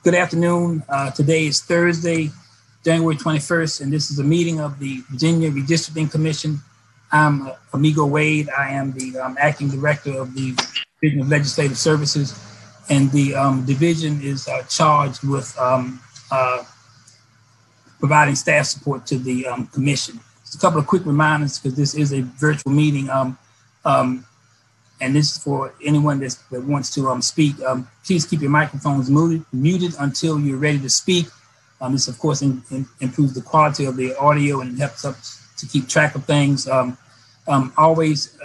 Good afternoon. Today is Thursday, January 21st, and this is a meeting of the Virginia Redistricting Commission. I'm Amigo Wade. I am the acting director of the Division of Legislative Services, and the division is charged with providing staff support to the commission. Just a couple of quick reminders, because this is a virtual meeting, and this is for anyone that wants to speak. Please keep your microphones muted until you're ready to speak. This, of course, improves the quality of the audio and helps us to keep track of things. Always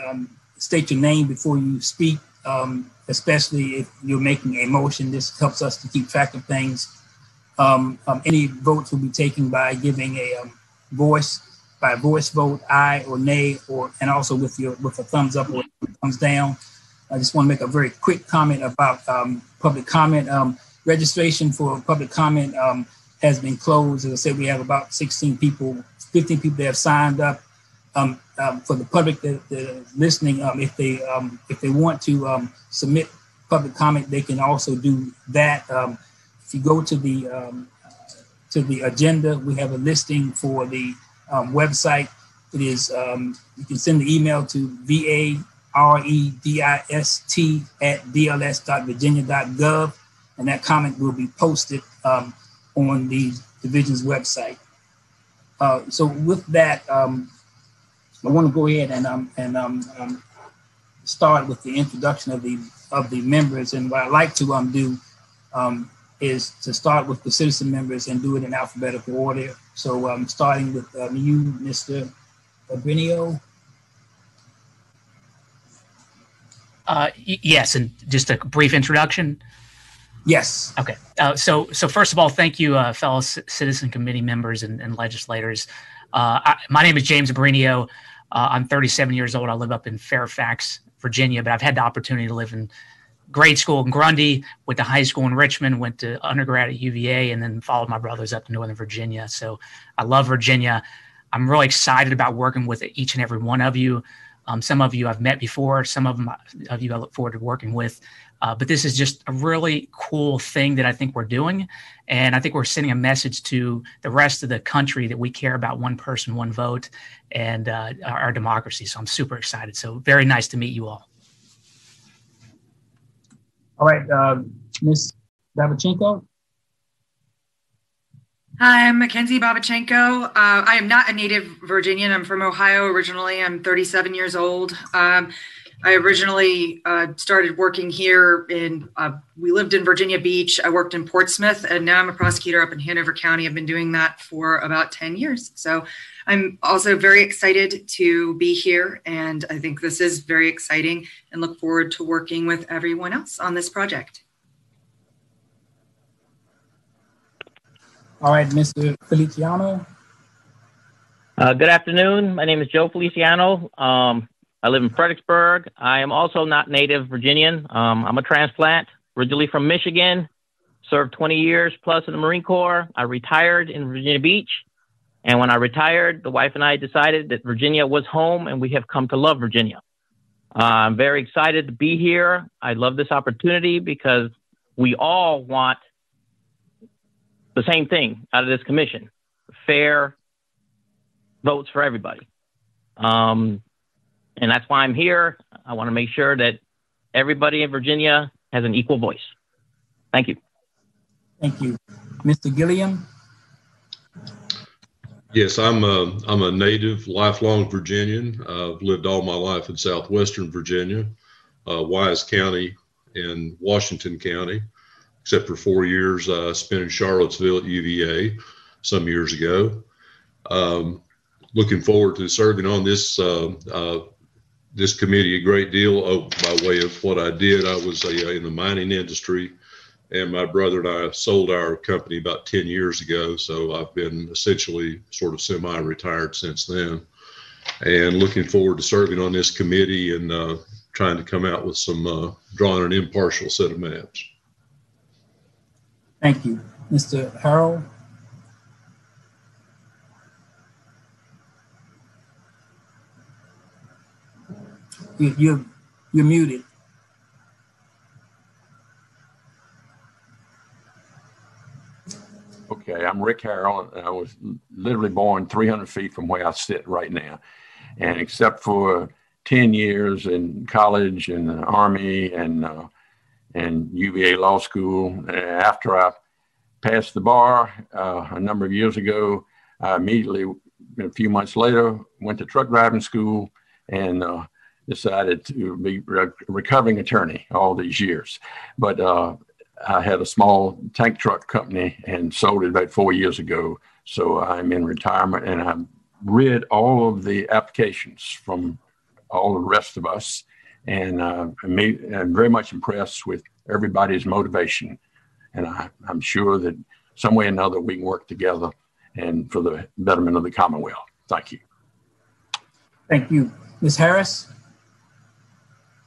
state your name before you speak, especially if you're making a motion. This helps us to keep track of things. Any votes will be taken by giving a voice vote, aye or nay, and also with a thumbs up or thumbs down. I just want to make a very quick comment about public comment. Registration for public comment has been closed. As I said, we have about 15 people that have signed up. For the public that is listening, if they want to submit public comment, they can also do that. If you go to the agenda, we have a listing for the website. It is you can send the email to varedist@dls.virginia.gov, and that comment will be posted on the division's website. So with that, I want to go ahead and start with the introduction of the members. And what I like to do is to start with the citizen members and do it in alphabetical order. So starting with you, Mr. Babachenko. Yes, and just a brief introduction. Yes. Okay. So first of all, thank you, fellow citizen committee members and legislators. My name is James Babachenko. I'm 37 years old. I live up in Fairfax, Virginia, but I've had the opportunity to live in grade school in Grundy, went to high school in Richmond, went to undergrad at UVA, and then followed my brothers up to Northern Virginia. So I love Virginia. I'm really excited about working with each and every one of you. Some of you I've met before. Some of you I look forward to working with. But this is just a really cool thing that I think we're doing. And I think we're sending a message to the rest of the country that we care about one person, one vote, and our democracy. So I'm super excited. So very nice to meet you all. All right, Ms. Babachenko. Hi, I'm Mackenzie Babachenko. I am not a native Virginian. I'm from Ohio originally. I'm 37 years old. I originally started working here we lived in Virginia Beach. I worked in Portsmouth, and now I'm a prosecutor up in Hanover County. I've been doing that for about 10 years. So I'm also very excited to be here, and I think this is very exciting and look forward to working with everyone else on this project. All right, Mr. Feliciano. Good afternoon. My name is Joe Feliciano. I live in Fredericksburg. I am also not native Virginian. I'm a transplant, originally from Michigan, served 20 years plus in the Marine Corps. I retired in Virginia Beach. And when I retired, the wife and I decided that Virginia was home, and we have come to love Virginia. I'm very excited to be here. I love this opportunity because we all want the same thing out of this commission: fair votes for everybody. And that's why I'm here. I want to make sure that everybody in Virginia has an equal voice. Thank you. Thank you. Mr. Gilliam. Yes, I'm a native, lifelong Virginian. I've lived all my life in southwestern Virginia, Wise County and Washington County, except for 4 years I spent in Charlottesville at UVA some years ago. Looking forward to serving on this committee a great deal by way of what I did. I was in the mining industry, and my brother and I sold our company about 10 years ago. So I've been essentially sort of semi-retired since then, and looking forward to serving on this committee and trying to come out with some drawing an impartial set of maps. Thank you. Mr. Carroll. You're muted. Okay, I'm Rick Carroll, and I was literally born 300 feet from where I sit right now. And except for 10 years in college and the Army and UVA Law School, after I passed the bar a number of years ago, I immediately, a few months later, went to truck driving school and decided to be a recovering attorney all these years. But I had a small tank truck company and sold it about 4 years ago. So I'm in retirement, and I've read all of the applications from all the rest of us. And I'm very much impressed with everybody's motivation. And I'm sure that some way or another we can work together and for the betterment of the Commonwealth. Thank you. Thank you. Ms. Harris?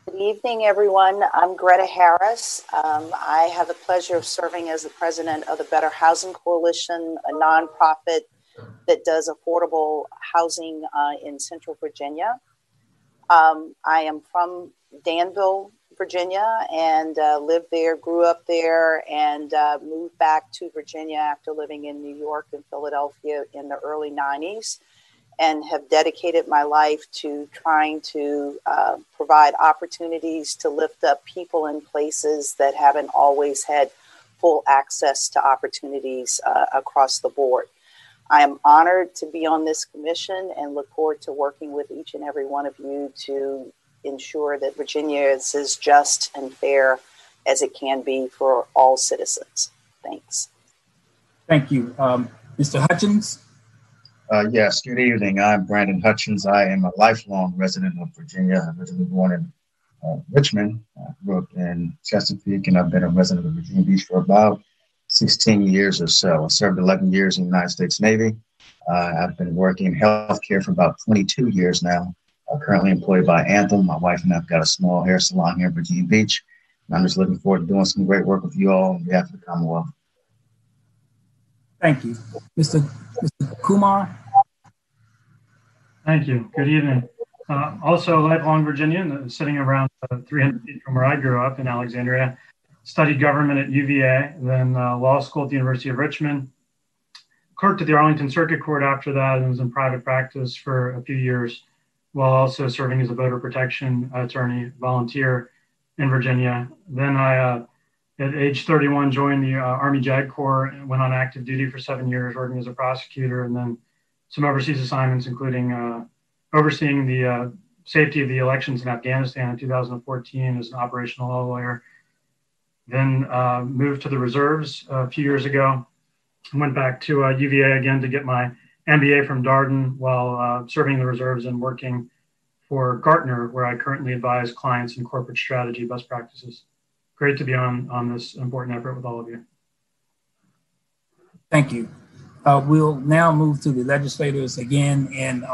Good evening, everyone. I'm Greta Harris. I have the pleasure of serving as the president of the Better Housing Coalition, a nonprofit that does affordable housing in Central Virginia. I am from Danville, Virginia, and lived there, grew up there, and moved back to Virginia after living in New York and Philadelphia in the early 90s, and have dedicated my life to trying to provide opportunities to lift up people in places that haven't always had full access to opportunities across the board. I am honored to be on this commission and look forward to working with each and every one of you to ensure that Virginia is as just and fair as it can be for all citizens. Thanks. Thank you. Mr. Hutchins? Yes, good evening. I'm Brandon Hutchins. I am a lifelong resident of Virginia. I'm originally born in Richmond. I grew up in Chesapeake, and I've been a resident of Virginia Beach for about 16 years or so. I served 11 years in the United States Navy. I've been working in healthcare for about 22 years now. I'm currently employed by Anthem. My wife and I have got a small hair salon here in Virginia Beach. And I'm just looking forward to doing some great work with you all on behalf of the Commonwealth. Thank you. Mr. Kumar? Thank you. Good evening. Also a lifelong Virginian, sitting around 300 feet from where I grew up in Alexandria. Studied government at UVA, then law school at the University of Richmond. Clerked at the Arlington Circuit Court after that, and was in private practice for a few years, while also serving as a voter protection attorney, volunteer in Virginia. Then I, at age 31, joined the Army JAG Corps and went on active duty for 7 years, working as a prosecutor, and then some overseas assignments, including overseeing the safety of the elections in Afghanistan in 2014 as an operational law lawyer. Then moved to the reserves a few years ago. Went back to UVA again to get my MBA from Darden while serving the reserves and working for Gartner, where I currently advise clients in corporate strategy best practices. Great to be on this important effort with all of you. Thank you. We'll now move to the legislators again in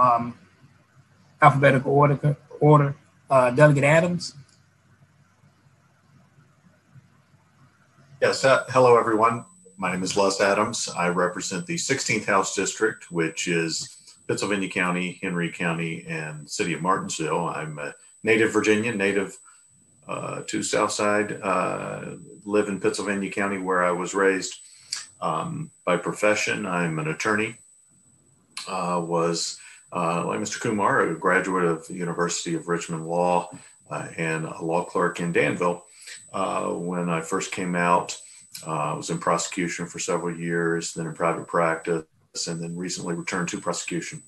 alphabetical order. Delegate Adams. Yes, hello everyone. My name is Les Adams. I represent the 16th House District, which is Pittsylvania County, Henry County, and City of Martinsville. I'm a native Virginian, native to Southside, live in Pittsylvania County where I was raised. By profession, I'm an attorney. Was, like Mr. Kumar, a graduate of the University of Richmond Law and a law clerk in Danville. When I first came out, I was in prosecution for several years, then in private practice, and then recently returned to prosecution.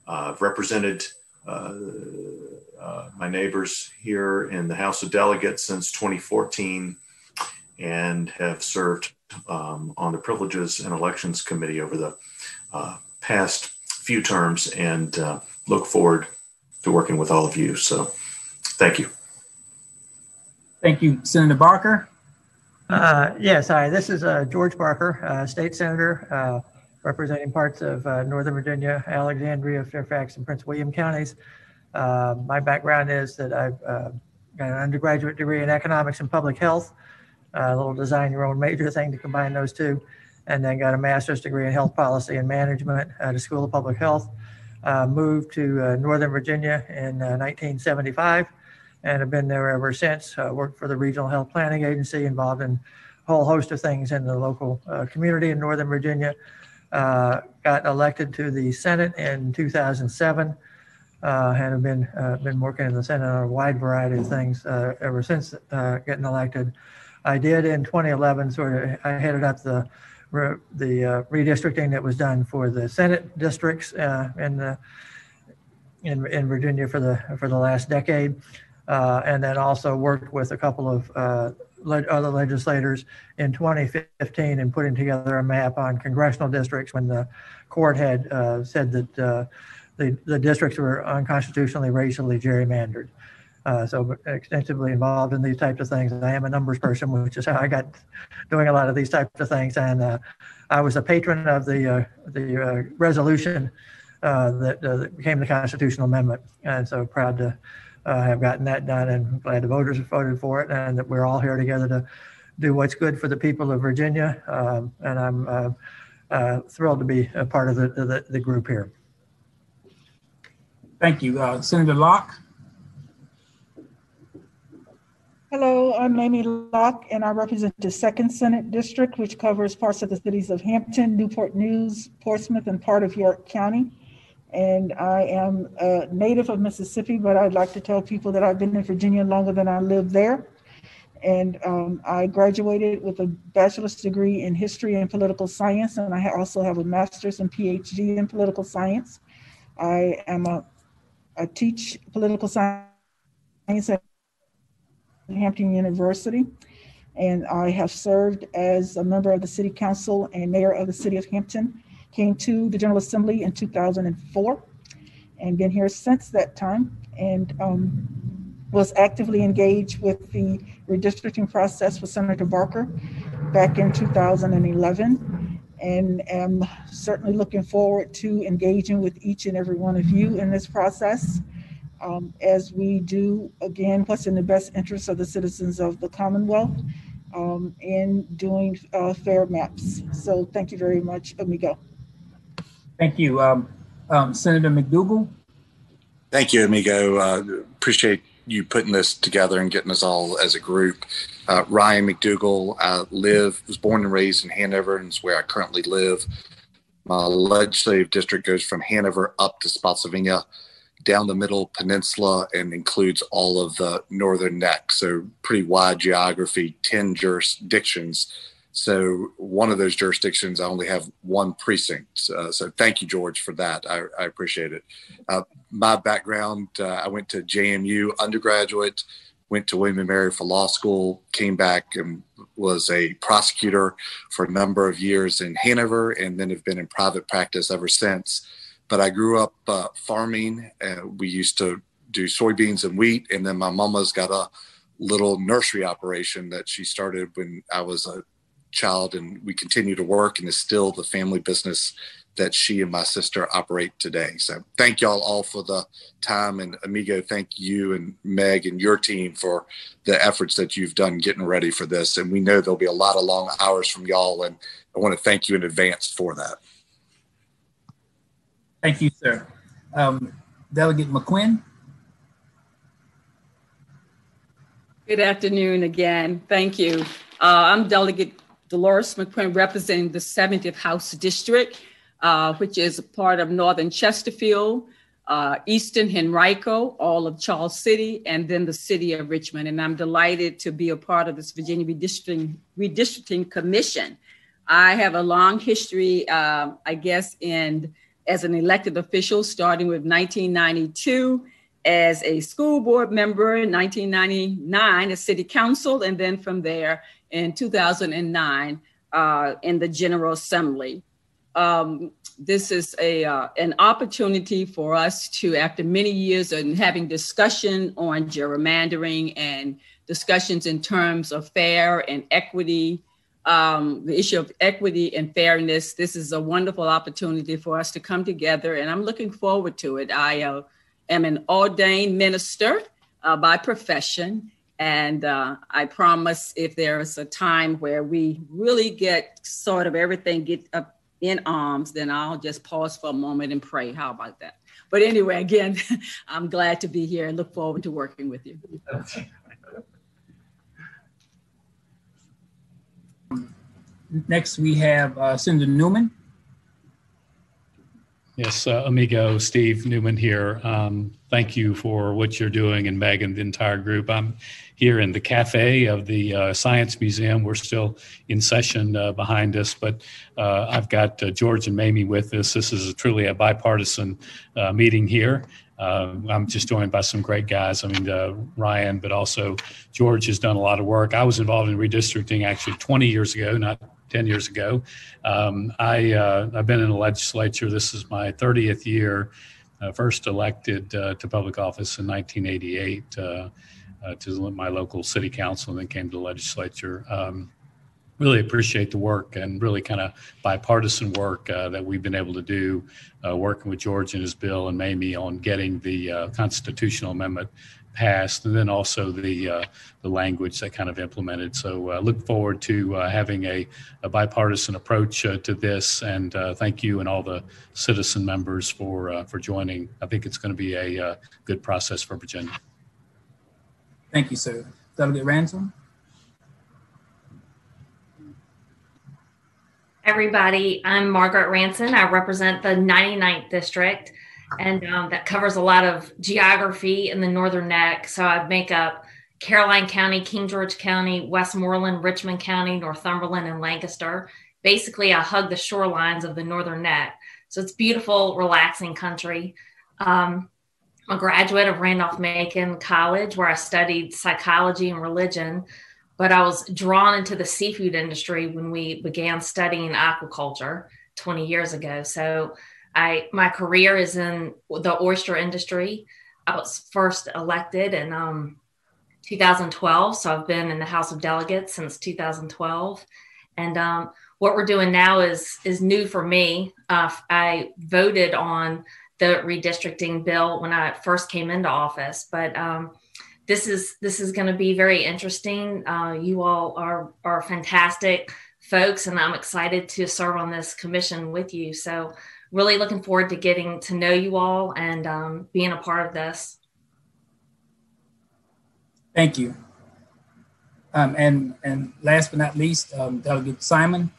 I've represented my neighbors here in the House of Delegates since 2014 and have served on the Privileges and Elections Committee over the past few terms, and look forward to working with all of you. So thank you. Thank you. Senator Barker? Yes, hi. This is George Barker, state senator, representing parts of Northern Virginia, Alexandria, Fairfax, and Prince William counties. My background is that I've got an undergraduate degree in economics and public health, a little design your own major thing to combine those two, and then got a master's degree in health policy and management at the School of Public Health. Moved to Northern Virginia in 1975. And have been there ever since. Worked for the Regional Health Planning Agency, involved in whole host of things in the local community in Northern Virginia. Got elected to the Senate in 2007. And have been working in the Senate on a wide variety of things ever since getting elected. I did in 2011 I headed up the redistricting that was done for the Senate districts in Virginia for the last decade, and then also worked with a couple of other legislators in 2015 in putting together a map on congressional districts when the court had said that the districts were unconstitutionally racially gerrymandered. So extensively involved in these types of things. I am a numbers person, which is how I got doing a lot of these types of things. And I was a patron of the resolution that became the constitutional amendment. And so proud to have gotten that done, and glad the voters have voted for it, and that we're all here together to do what's good for the people of Virginia. And I'm thrilled to be a part of the group here. Thank you. Senator Locke. Hello, I'm Mamie Locke, and I represent the 2nd Senate District, which covers parts of the cities of Hampton, Newport News, Portsmouth, and part of York County. And I am a native of Mississippi, but I'd like to tell people that I've been in Virginia longer than I lived there. And I graduated with a bachelor's degree in history and political science, and I also have a master's and PhD in political science. I teach political science at Hampton University, and I have served as a member of the City Council and Mayor of the City of Hampton. Came to the General Assembly in 2004 and been here since that time, and was actively engaged with the redistricting process with Senator Barker back in 2011, and am certainly looking forward to engaging with each and every one of you in this process. As we do, again, what's in the best interest of the citizens of the Commonwealth in doing fair maps. So thank you very much, amigo. Thank you. Senator McDougal. Thank you, amigo. Appreciate you putting this together and getting us all as a group. Ryan McDougal. I was born and raised in Hanover, and it's where I currently live. My legislative district goes from Hanover up to Spotsylvania, down the middle peninsula, and includes all of the northern neck. So pretty wide geography, 10 jurisdictions. So one of those jurisdictions, I only have one precinct. So thank you, George, for that. I appreciate it. My background, I went to JMU undergraduate, went to William & Mary for law school, came back and was a prosecutor for a number of years in Hanover, and then have been in private practice ever since. But I grew up farming. We used to do soybeans and wheat. And then my mama's got a little nursery operation that she started when I was a child. And we continue to work, and is still the family business that she and my sister operate today. So thank y'all all for the time. And amigo, thank you and Meg and your team for the efforts that you've done getting ready for this. And we know there'll be a lot of long hours from y'all. And I want to thank you in advance for that. Thank you, sir. Delegate McQuinn. Good afternoon again. Thank you. I'm Delegate Dolores McQuinn, representing the 70th House District, which is a part of Northern Chesterfield, Eastern Henrico, all of Charles City, and then the city of Richmond. And I'm delighted to be a part of this Virginia Redistricting Commission. I have a long history, I guess, as an elected official, starting with 1992 as a school board member, in 1999 as city council, and then from there in 2009 in the General Assembly. This is an opportunity for us to, after many years of having discussion on gerrymandering and discussions in terms of fair and equity, the issue of equity and fairness, this is a wonderful opportunity for us to come together, and I'm looking forward to it. I am an ordained minister by profession, and I promise if there is a time where we really get sort of everything get up in arms, then I'll just pause for a moment and pray. How about that? But anyway, again, I'm glad to be here and look forward to working with you. Next, we have Senator Newman. Yes, amigo, Steve Newman here. Thank you for what you're doing, and Meg and the entire group. I'm here in the cafe of the Science Museum. We're still in session behind us, but I've got George and Mamie with us. This is truly a bipartisan meeting here. I'm just joined by some great guys. I mean, Ryan, but also George has done a lot of work. I was involved in redistricting actually 20 years ago, not 10 years ago. I've been in the legislature. This is my 30th year, first elected to public office in 1988 to my local city council, and then came to the legislature. Really appreciate the work and really kind of bipartisan work that we've been able to do, working with George and his bill and Mamie on getting the constitutional amendment passed, and then also the language that kind of implemented. So look forward to having a bipartisan approach to this, and thank you and all the citizen members for joining. I think it's going to be a good process for Virginia. Thank you, sir. Delegate Ranson. Everybody, I'm Margaret Ranson. I represent the 99th district, and that covers a lot of geography in the Northern Neck. So I make up Caroline County, King George County, Westmoreland, Richmond County, Northumberland, and Lancaster. Basically, I hug the shorelines of the Northern Neck. So it's beautiful, relaxing country. I'm a graduate of Randolph-Macon College, where I studied psychology and religion. But I was drawn into the seafood industry when we began studying aquaculture 20 years ago. So my career is in the oyster industry. I was first elected in 2012. So I've been in the House of Delegates since 2012. And what we're doing now is new for me. I voted on the redistricting bill when I first came into office, but this is going to be very interesting. You all are fantastic folks, and I'm excited to serve on this commission with you. So really looking forward to getting to know you all and being a part of this. Thank you. And last but not least, Delegate Simon.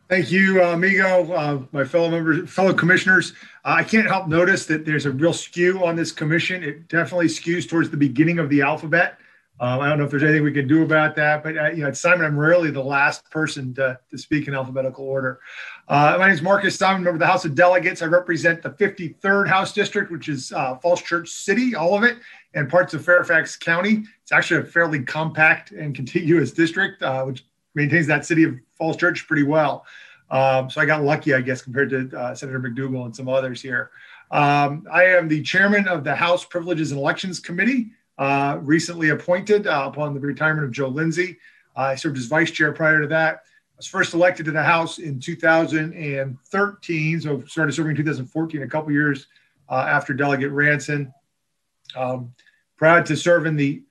Thank you, amigo, my fellow commissioners. I can't help notice that there's a real skew on this commission. It definitely skews towards the beginning of the alphabet. I don't know if there's anything we can do about that, but at Simon, I'm rarely the last person to speak in alphabetical order. My name is Marcus Simon, member of the House of Delegates. I represent the 53rd House District, which is Falls Church City, all of it, and parts of Fairfax County. It's actually a fairly compact and contiguous district, which maintains that city of Falls Church pretty well. So I got lucky, I guess, compared to Senator McDougal and some others here. I am the chairman of the House Privileges and Elections Committee, recently appointed upon the retirement of Joe Lindsay. I served as vice chair prior to that. I was first elected to the House in 2013, so started serving in 2014, a couple years after Delegate Ranson. Proud to serve in the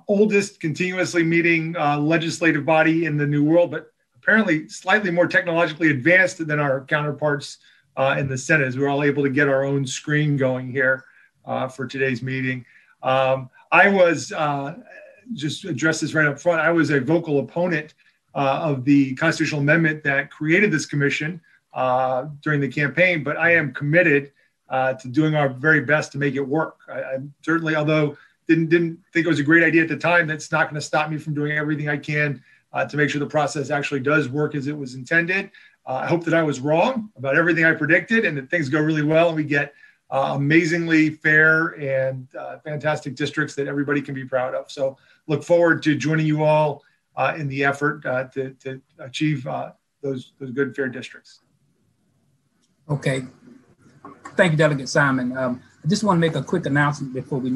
oldest continuously meeting legislative body in the New World, but apparently slightly more technologically advanced than our counterparts in the Senate, as we're all able to get our own screen going here for today's meeting. I was, just address this right up front, I was a vocal opponent of the constitutional amendment that created this commission during the campaign, but I am committed to doing our very best to make it work. I certainly, although didn't think it was a great idea at the time, that's not going to stop me from doing everything I can to make sure the process actually does work as it was intended. I hope that I was wrong about everything I predicted and that things go really well and we get amazingly fair and fantastic districts that everybody can be proud of. So look forward to joining you all in the effort to achieve those good, fair districts. Okay. Thank you, Delegate Simon. I just want to make a quick announcement before we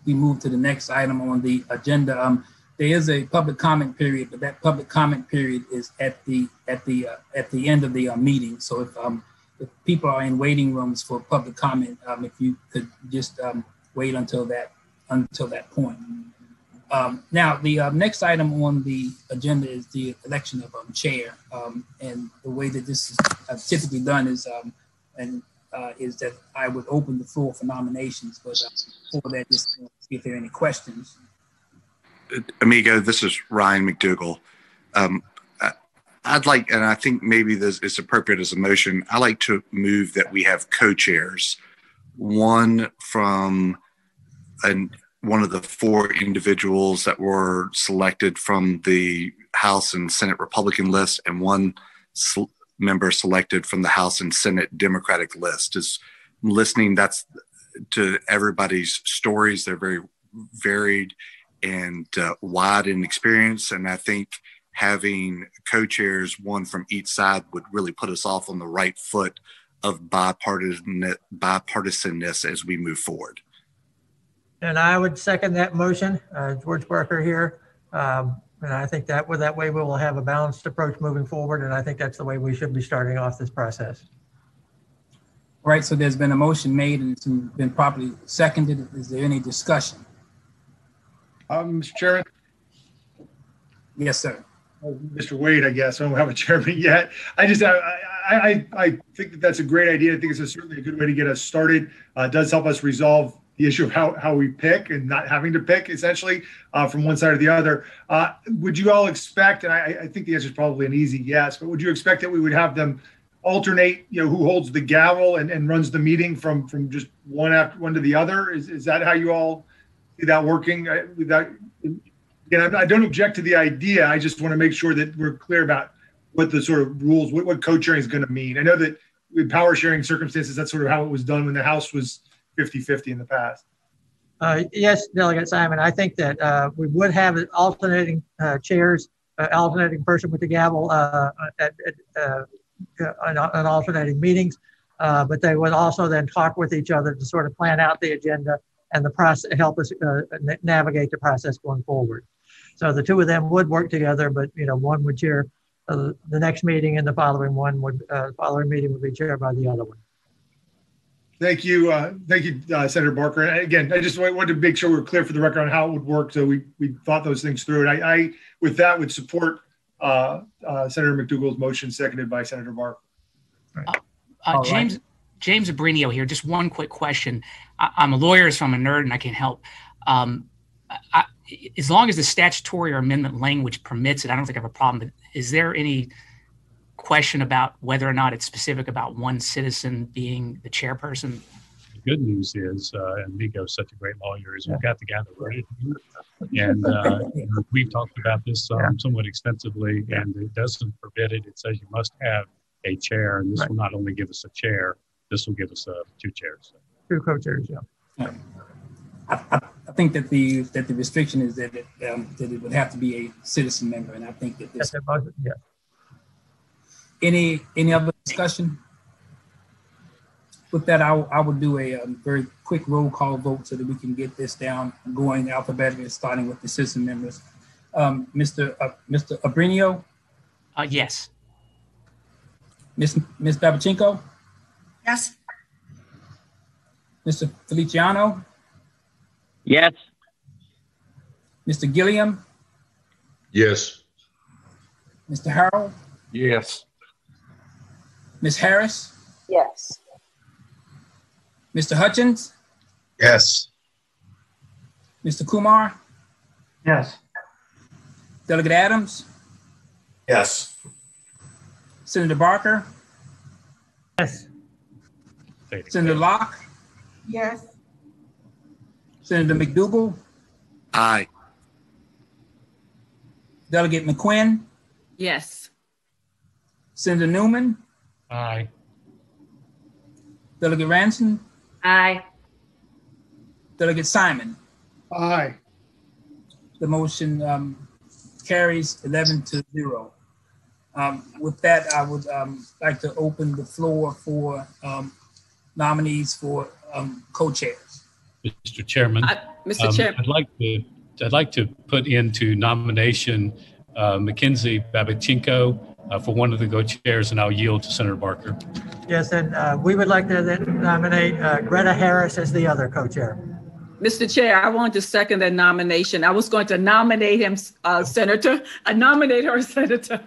move to the next item on the agenda. There is a public comment period, but that public comment period is at the end of the meeting. So if people are in waiting rooms for public comment, if you could just wait until that point. Now, the next item on the agenda is the election of chair, and the way that this is typically done is that I would open the floor for nominations, but before that, just see if there are any questions. Amigo, this is Ryan McDougal. I'd like, and I think maybe this is appropriate as a motion, I like to move that we have co-chairs, one from one of the 4 individuals that were selected from the House and Senate Republican list, and one member selected from the House and Senate Democratic list. Just listening, that's to everybody's stories. They're very varied and wide in experience. And I think having co-chairs, one from each side, would really put us off on the right foot of bipartisanness as we move forward. And I would second that motion. George Barker here. And I think that way we will have a balanced approach moving forward. And I think that's the way we should be starting off this process. All right, so there's been a motion made and it's been properly seconded. Is there any discussion? Mr. Chairman? Yes, sir. Mr. Wade, I guess. I don't have a chairman yet. I think that's a great idea. I think it's certainly a good way to get us started. It does help us resolve the issue of how we pick and not having to pick, essentially, from one side or the other. Would you all expect, and I think the answer is probably an easy yes, but would you expect that we would have them alternate, who holds the gavel and runs the meeting from just one to the other? Is that how you all see that working? Again, I don't object to the idea. I just want to make sure that we're clear about what the sort of rules, what co-chairing is going to mean. I know that with power sharing circumstances, that's sort of how it was done when the House was 50-50 in the past. Yes, Delegate Simon, I think that we would have alternating chairs, alternating person with the gavel on alternating meetings, but they would also then talk with each other to sort of plan out the agenda and the process, help us navigate the process going forward. So the 2 of them would work together, but one would chair the next meeting, and the following meeting would be chaired by the other one. Thank you, Senator Barker. And again, I just wanted to make sure we're clear for the record on how it would work, so we thought those things through. And I with that, would support Senator McDougall's motion, seconded by Senator Barker. James Abrinio here. Just one quick question. I'm a lawyer, so I'm a nerd, and I can't help. As long as the statutory or amendment language permits it, I don't think I have a problem. But is there any question about whether or not it's specific about one citizen being the chairperson? The good news is, and Nico's such a great lawyer, is we've got the guy that wrote it. And we've talked about this somewhat extensively, and it doesn't forbid it. It says you must have a chair, and this will not only give us a chair, this will give us 2 chairs. 2 co-chairs, yeah. I think that the restriction is that it would have to be a citizen member, and I think that this. Yeah. Any other discussion? With that, I would do a very quick roll call vote so that we can get this down, going alphabetically, starting with the citizen members. Mr. Abrinio? Yes. Ms. Babachenko? Yes. Mr. Feliciano? Yes. Mr. Gilliam? Yes. Mr. Harrell? Yes. Ms. Harris? Yes. Mr. Hutchins? Yes. Mr. Kumar? Yes. Delegate Adams? Yes. Senator Barker? Yes. Senator Locke? Yes. Senator McDougall? Aye. Delegate McQuinn? Yes. Senator Newman? Aye. Delegate Ranson? Aye. Delegate Simon? Aye. The motion carries 11-0. With that, I would like to open the floor for nominees for co-chairs. Mr. Chairman, Mr. Chairman, I'd like to put into nomination Mackenzie Babachenko for one of the co-chairs, and I'll yield to Senator Barker. Yes, and we would like to then nominate Greta Harris as the other co-chair. Mr. Chair, I want to second that nomination. I was going to nominate him, Senator. I nominate her, Senator.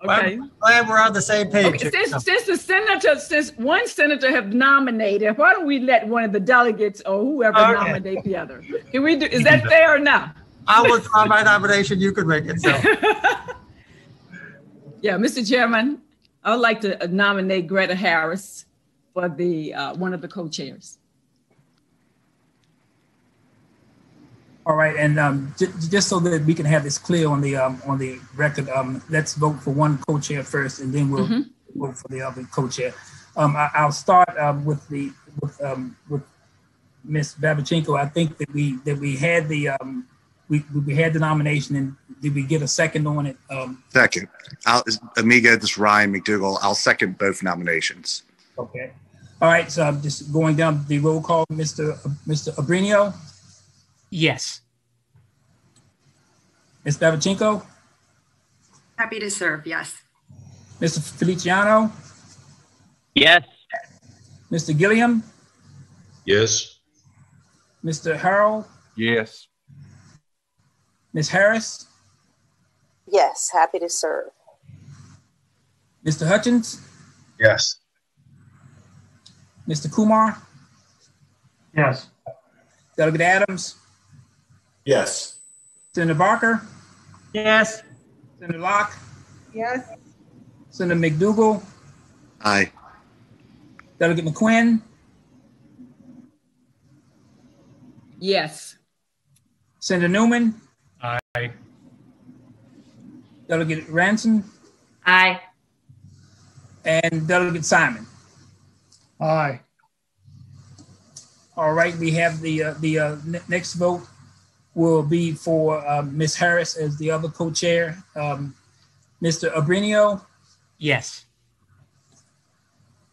Okay. I'm glad we're on the same page. Okay, since one senator have nominated, why don't we let one of the delegates or whoever nominate the other? Can we do? Is that fair or not? I will withdraw my nomination. You can make it so. Yeah, Mr. Chairman, I would like to nominate Greta Harris for the one of the co-chairs. All right, and just so that we can have this clear on the record, let's vote for one co-chair first, and then we'll vote for the other co-chair. I'll start with Ms. Babachenko. I think that we had we had the nomination, and did we get a second on it? Second. Amiga, this is Ryan McDougall. I'll second both nominations. Okay. All right, so I'm just going down the roll call. Mr. Abrinio? Yes. Ms. Babachenko? Happy to serve, yes. Mr. Feliciano? Yes. Mr. Gilliam? Yes. Mr. Carroll? Yes. Ms. Harris? Yes, happy to serve. Mr. Hutchins? Yes. Mr. Kumar? Yes. Delegate Adams? Yes. Senator Barker? Yes. Senator Locke? Yes. Senator McDougall? Aye. Delegate McQuinn? Yes. Senator Newman? Aye. Delegate Ranson? Aye. And Delegate Simon? Aye. All right, we have the next vote will be for Ms. Harris as the other co-chair. Mr. Abrinio? Yes.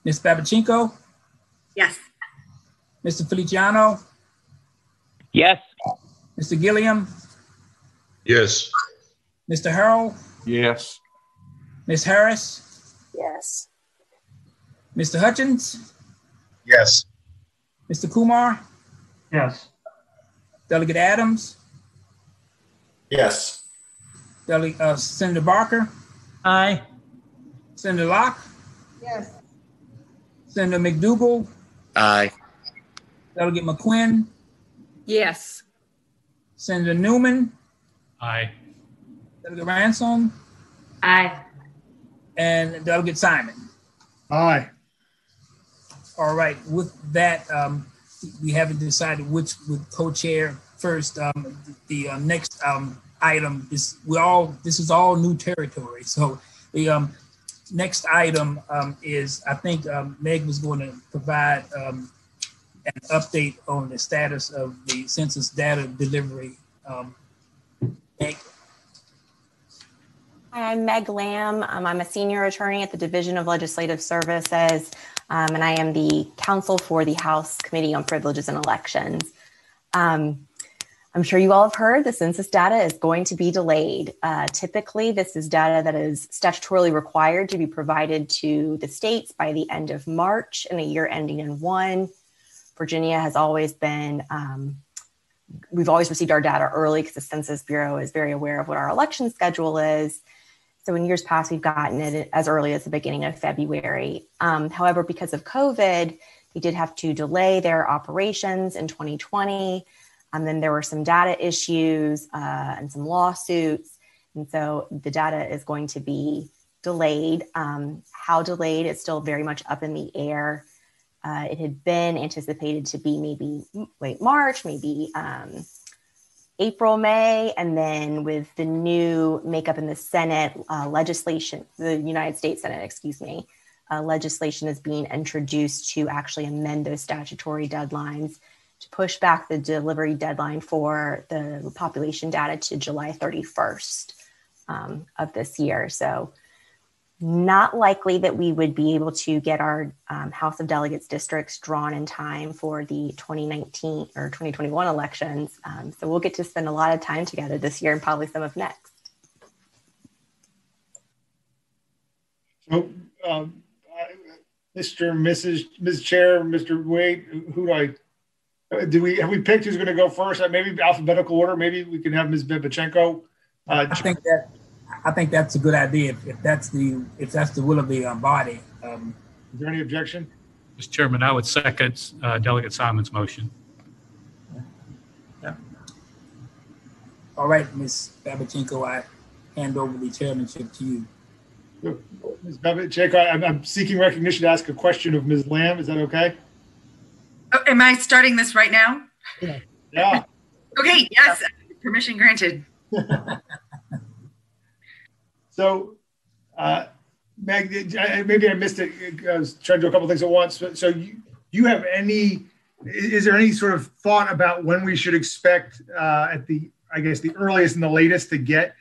Ms. Babachenko? Yes. Mr. Feliciano? Yes. Mr. Gilliam? Yes. Mr. Harrell? Yes. Ms. Harris? Yes. Mr. Hutchins? Yes. Mr. Kumar? Yes. Delegate Adams? Yes. Senator Barker? Aye. Senator Locke? Yes. Senator McDougall? Aye. Delegate McQuinn? Yes. Senator Newman? Aye. Delegate Ransom? Aye. And Delegate Simon? Aye. All right, with that, we haven't decided which would co-chair first. The next item is this is all new territory. So the next item is, I think Meg was going to provide an update on the status of the census data delivery. Meg. Hi, I'm Meg Lamb. I'm a senior attorney at the Division of Legislative Services, and I am the counsel for the House Committee on Privileges and Elections. I'm sure you all have heard the census data is going to be delayed. Typically, this is data that is statutorily required to be provided to the states by the end of March in a year ending in 1. Virginia has always been, we've always received our data early because the Census Bureau is very aware of what our election schedule is. So in years past, we've gotten it as early as the beginning of February. However, because of COVID, they did have to delay their operations in 2020. And then there were some data issues and some lawsuits. And so the data is going to be delayed. How delayed is still very much up in the air. It had been anticipated to be maybe late March, maybe April, May, and then with the new makeup in the Senate legislation, the United States Senate, excuse me, legislation is being introduced to actually amend those statutory deadlines to push back the delivery deadline for the population data to July 31st of this year. So not likely that we would be able to get our House of Delegates districts drawn in time for the 2019 or 2021 elections. So we'll get to spend a lot of time together this year and probably some of next. So, Mr. and Mrs. Chair, Mr. Wade, who do I, have we picked who's going to go first? Maybe alphabetical order. Maybe we can have Ms. Babachenko. I think that's a good idea. If that's the will of the body. Is there any objection? Mr. Chairman, I would second Delegate Simon's motion. Yeah. All right, Ms. Babachenko, I hand over the chairmanship to you. Ms. Babachenko, I'm seeking recognition to ask a question of Ms. Lamb. Is that okay? Oh, am I starting this right now? Yeah. Okay, yes, permission granted. So, Meg, maybe I missed it. I was trying to do a couple things at once. But so you have is there any sort of thought about when we should expect at the earliest and the latest to get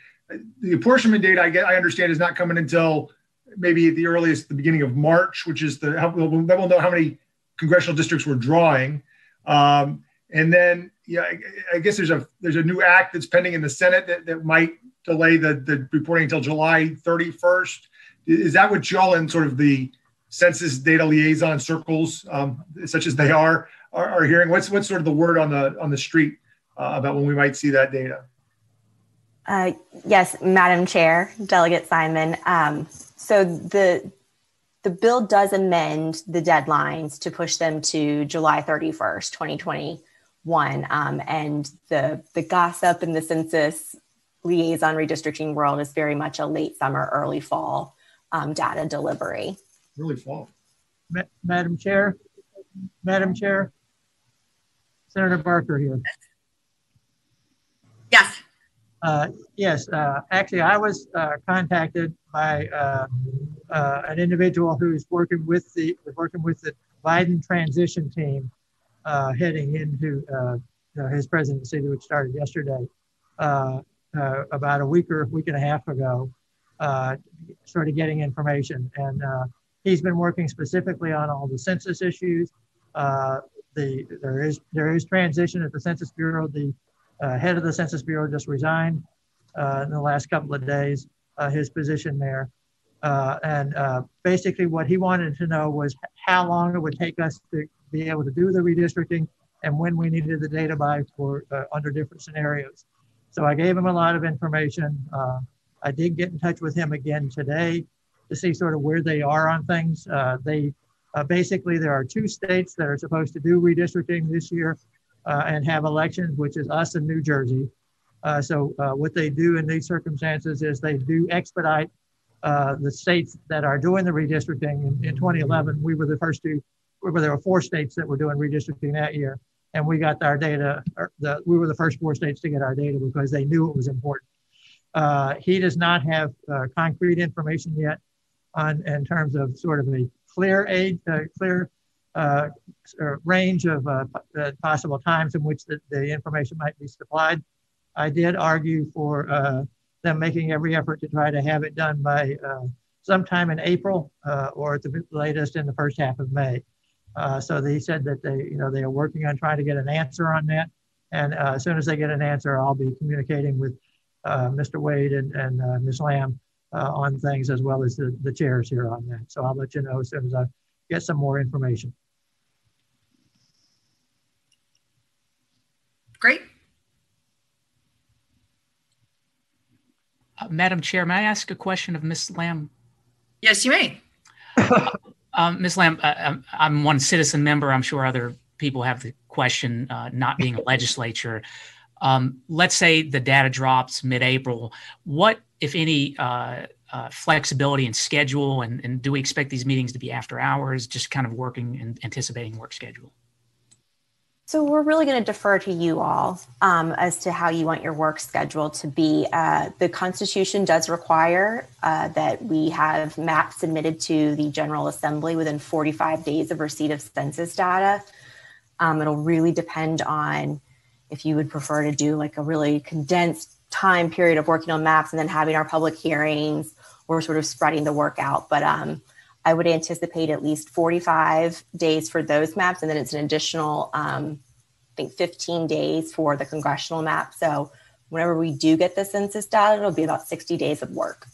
the apportionment data? I understand is not coming until maybe at the earliest, the beginning of March, which is then we'll know how many congressional districts we're drawing. And then, I guess there's a new act that's pending in the Senate that might delay the reporting until July 31st. Is that what y'all in sort of the census data liaison circles, such as they are hearing? What's sort of the word on the street about when we might see that data? Yes, Madam Chair, Delegate Simon. So the bill does amend the deadlines to push them to July 31st, 2021. And the gossip in the census liaison redistricting world is very much a late summer, early fall data delivery. Early fall. Madam Chair, Senator Barker here. Yes. Yes, actually, I was contacted by an individual who's working with the Biden transition team, heading into his presidency, which started yesterday, about a week and a half ago, sort of getting information, and he's been working specifically on all the census issues. There is transition at the Census Bureau. The head of the Census Bureau just resigned in the last couple of days, his position there. And basically what he wanted to know was how long it would take us to be able to do the redistricting and when we needed the data by for under different scenarios. So I gave him a lot of information. I did get in touch with him again today to see sort of where they are on things. Basically, there are 2 states that are supposed to do redistricting this year and have elections, which is us and New Jersey. So what they do in these circumstances is they do expedite the states that are doing the redistricting. In 2011, we were the first 2. There were 4 states that were doing redistricting that year, and we got our data. We were the first 4 states to get our data because they knew it was important. He does not have concrete information yet in terms of sort of a clear range of possible times in which the information might be supplied. I did argue for them making every effort to try to have it done by sometime in April or at the latest in the first half of May. So they said that they are working on trying to get an answer on that. And as soon as they get an answer, I'll be communicating with Mr. Wade and Ms. Lamb on things, as well as the chairs here on that. So I'll let you know as soon as I get some more information. Great. Madam Chair, may I ask a question of Ms. Lamb? Yes, you may. Ms. Lamb, I'm one citizen member. I'm sure other people have the question, not being a legislature. Let's say the data drops mid-April. What, if any, flexibility in schedule, and do we expect these meetings to be after hours, just kind of working and anticipating work schedule? So we're really going to defer to you all as to how you want your work schedule to be. The Constitution does require that we have maps submitted to the General Assembly within 45 days of receipt of census data. It'll really depend on if you would prefer to do like a really condensed time period of working on maps and then having our public hearings, or sort of spreading the work out. But I would anticipate at least 45 days for those maps, and then it's an additional, I think 15 days for the congressional map. So whenever we do get the census data, it'll be about 60 days of work.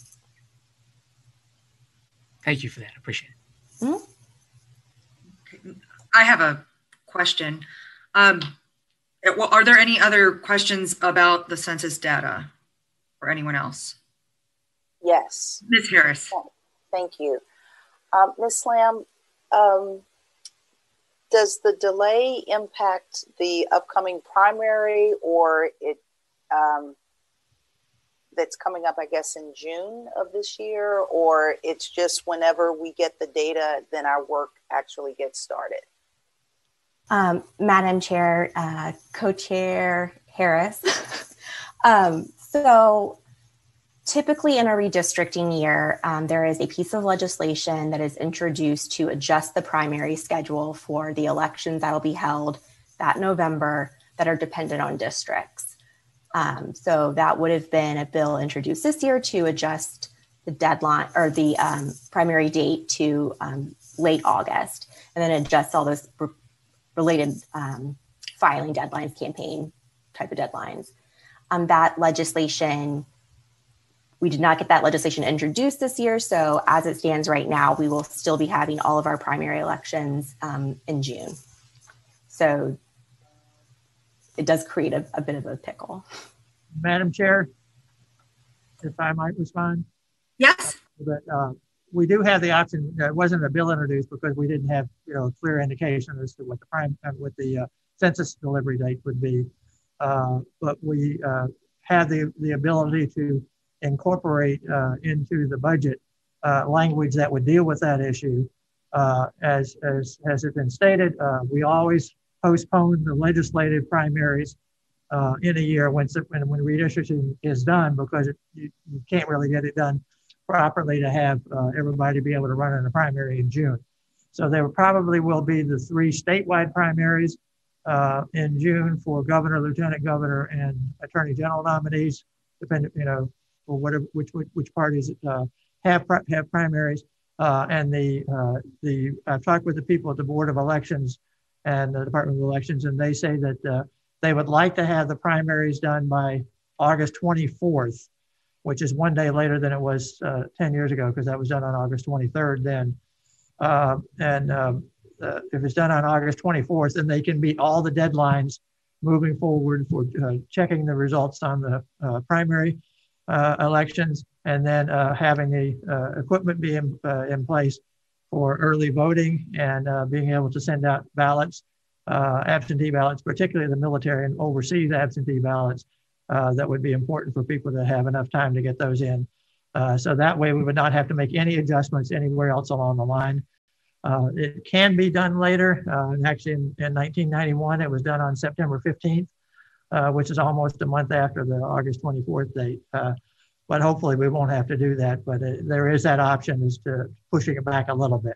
Thank you for that. I appreciate it. Mm-hmm. I have a question. Well, are there any other questions about the census data for anyone else? Yes. Ms. Harris. Thank you. Ms. Lamb, does the delay impact the upcoming primary, or that's coming up, I guess, in June of this year, or it's just whenever we get the data, then our work actually gets started? Madam Chair, Co-Chair Harris. So typically in a redistricting year, there is a piece of legislation that is introduced to adjust the primary schedule for the elections that will be held that November that are dependent on districts. So that would have been a bill introduced this year to adjust the deadline or the primary date to late August, and then adjust all those related filing deadlines, campaign type of deadlines. That legislation, we did not get that legislation introduced this year. So as it stands right now, we will still be having all of our primary elections in June. So it does create a bit of a pickle. Madam Chair, if I might respond. Yes. But we do have the option. It wasn't a bill introduced because we didn't have clear indication as to what the census delivery date would be. But we have the ability to incorporate into the budget language that would deal with that issue. As has been stated, we always postpone the legislative primaries in a year when redistricting is done, because you can't really get it done properly to have everybody be able to run in a primary in June. So there probably will be the 3 statewide primaries in June for governor, lieutenant governor, and attorney general nominees, depending, for whatever which parties have primaries. And I've talked with the people at the Board of Elections and the Department of Elections, and they say that they would like to have the primaries done by August 24th, which is one day later than it was 10 years ago, because that was done on August 23rd then. If it's done on August 24th, then they can meet all the deadlines moving forward for checking the results on the primary elections, and then having the equipment be in place for early voting and being able to send out ballots, absentee ballots, particularly the military and overseas absentee ballots. That would be important for people to have enough time to get those in. So that way we would not have to make any adjustments anywhere else along the line. It can be done later. And actually in 1991, it was done on September 15th, which is almost a month after the August 24th date. But hopefully we won't have to do that. But there is that option, as to pushing it back a little bit.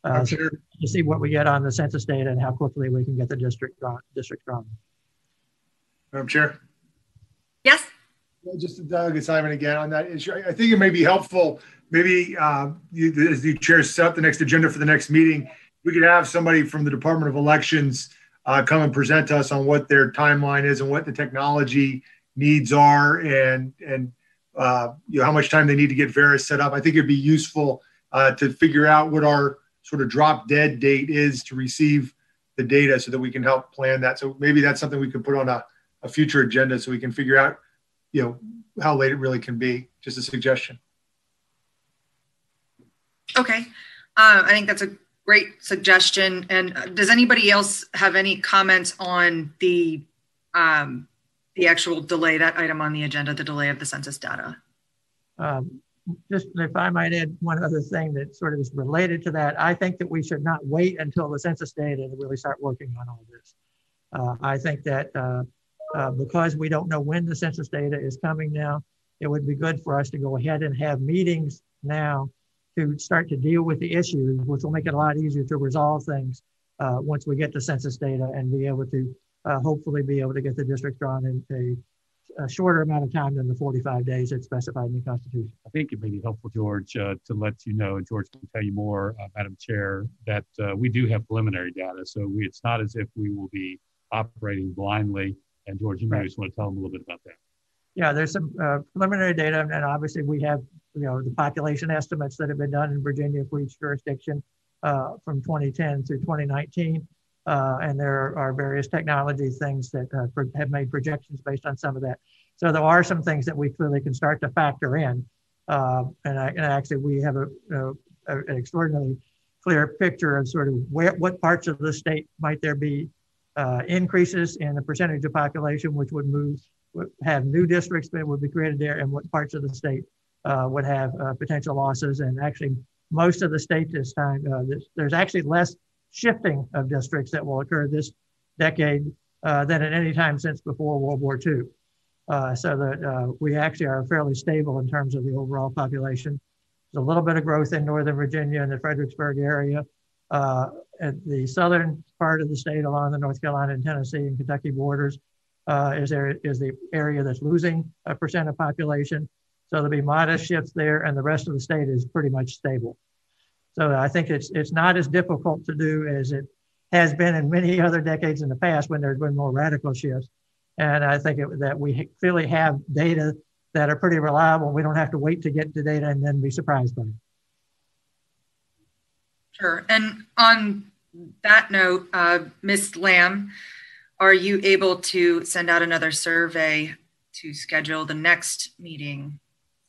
So to see what we get on the census data and how quickly we can get the district drawn. Madam Chair. Yes. Just Doug and Simon again on that issue. I think it may be helpful, maybe as the chair set up the next agenda for the next meeting, we could have somebody from the Department of Elections come and present to us on what their timeline is and what the technology needs are, and how much time they need to get Veris set up. I think it'd be useful to figure out what our sort of drop dead date is to receive the data, so that we can help plan that. So maybe that's something we could put on a future agenda, so we can figure out, how late it really can be. Just a suggestion. Okay. I think that's a great suggestion. And does anybody else have any comments on the actual delay, that item on the agenda, the delay of the census data? Just if I might add one other thing that sort of is related to that, I think that we should not wait until the census data to really start working on all this. I think that because we don't know when the census data is coming now, it would be good for us to go ahead and have meetings now to start to deal with the issues, which will make it a lot easier to resolve things once we get the census data, and be able to hopefully be able to get the district drawn in a shorter amount of time than the 45 days that's specified in the Constitution. I think it may be helpful, George, to let you know, and George can tell you more, Madam Chair, that we do have preliminary data. So it's not as if we will be operating blindly. And George, you may just want to tell them a little bit about that. Yeah, there's some preliminary data, and obviously we have, the population estimates that have been done in Virginia for each jurisdiction from 2010 through 2019. And there are various technology things that have made projections based on some of that. So there are some things that we clearly can start to factor in. And actually we have an extraordinarily clear picture of sort of what parts of the state might there be increases in the percentage of population which would move would have new districts that would be created there and what parts of the state would have potential losses. And actually, most of the state this time, there's actually less shifting of districts that will occur this decade than at any time since before World War II. So that we actually are fairly stable in terms of the overall population. There's a little bit of growth in Northern Virginia and the Fredericksburg area. At the southern part of the state along the North Carolina and Tennessee and Kentucky borders is the area that's losing a percent of population. So there'll be modest shifts there, and the rest of the state is pretty much stable. So I think it's not as difficult to do as it has been in many other decades in the past when there's been more radical shifts. And I think that we clearly have data that are pretty reliable. We don't have to wait to get the data and then be surprised by it. Sure. And on that note, Ms. Lamb, are you able to send out another survey to schedule the next meeting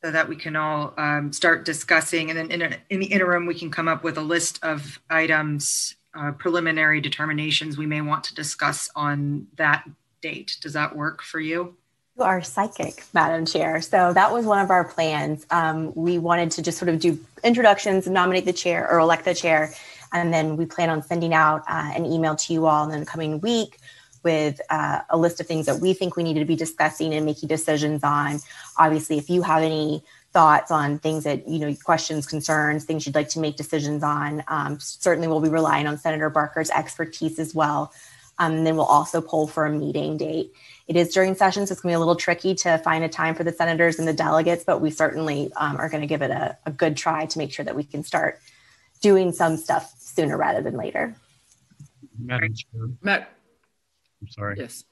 so that we can all start discussing, and then in the interim, we can come up with a list of items, preliminary determinations we may want to discuss on that date. Does that work for you? You are psychic, Madam Chair. So that was one of our plans. We wanted to just sort of do introductions, nominate the chair or elect the chair, and then we plan on sending out an email to you all in the coming week with a list of things that we think we need to be discussing and making decisions on. Obviously, if you have any thoughts on things that, questions, concerns, things you'd like to make decisions on, certainly we'll be relying on Senator Barker's expertise as well. And then we'll also poll for a meeting date. It is during session, so it's going to be a little tricky to find a time for the senators and the delegates, but we certainly are going to give it a good try to make sure that we can start doing some stuff sooner rather than later. Madam Chair. I'm sorry. Yes.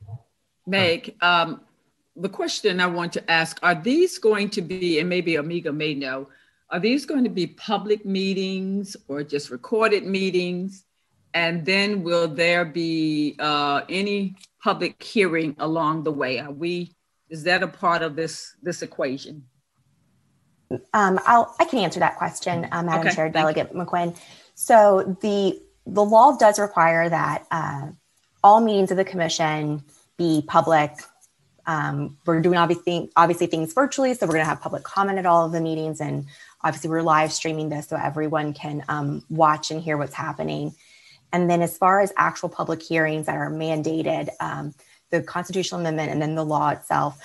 Meg, the question I want to ask, are these going to be, and maybe Amiga may know, are these going to be public meetings or just recorded meetings? And then will there be any public hearing along the way? Is that a part of this equation? I can answer that question, Madam Chair, Delegate McQuinn. So the law does require that all meetings of the commission be public. We're doing obviously things virtually, so we're going to have public comment at all of the meetings, and obviously we're live streaming this so everyone can watch and hear what's happening. And then as far as actual public hearings that are mandated, the constitutional amendment and then the law itself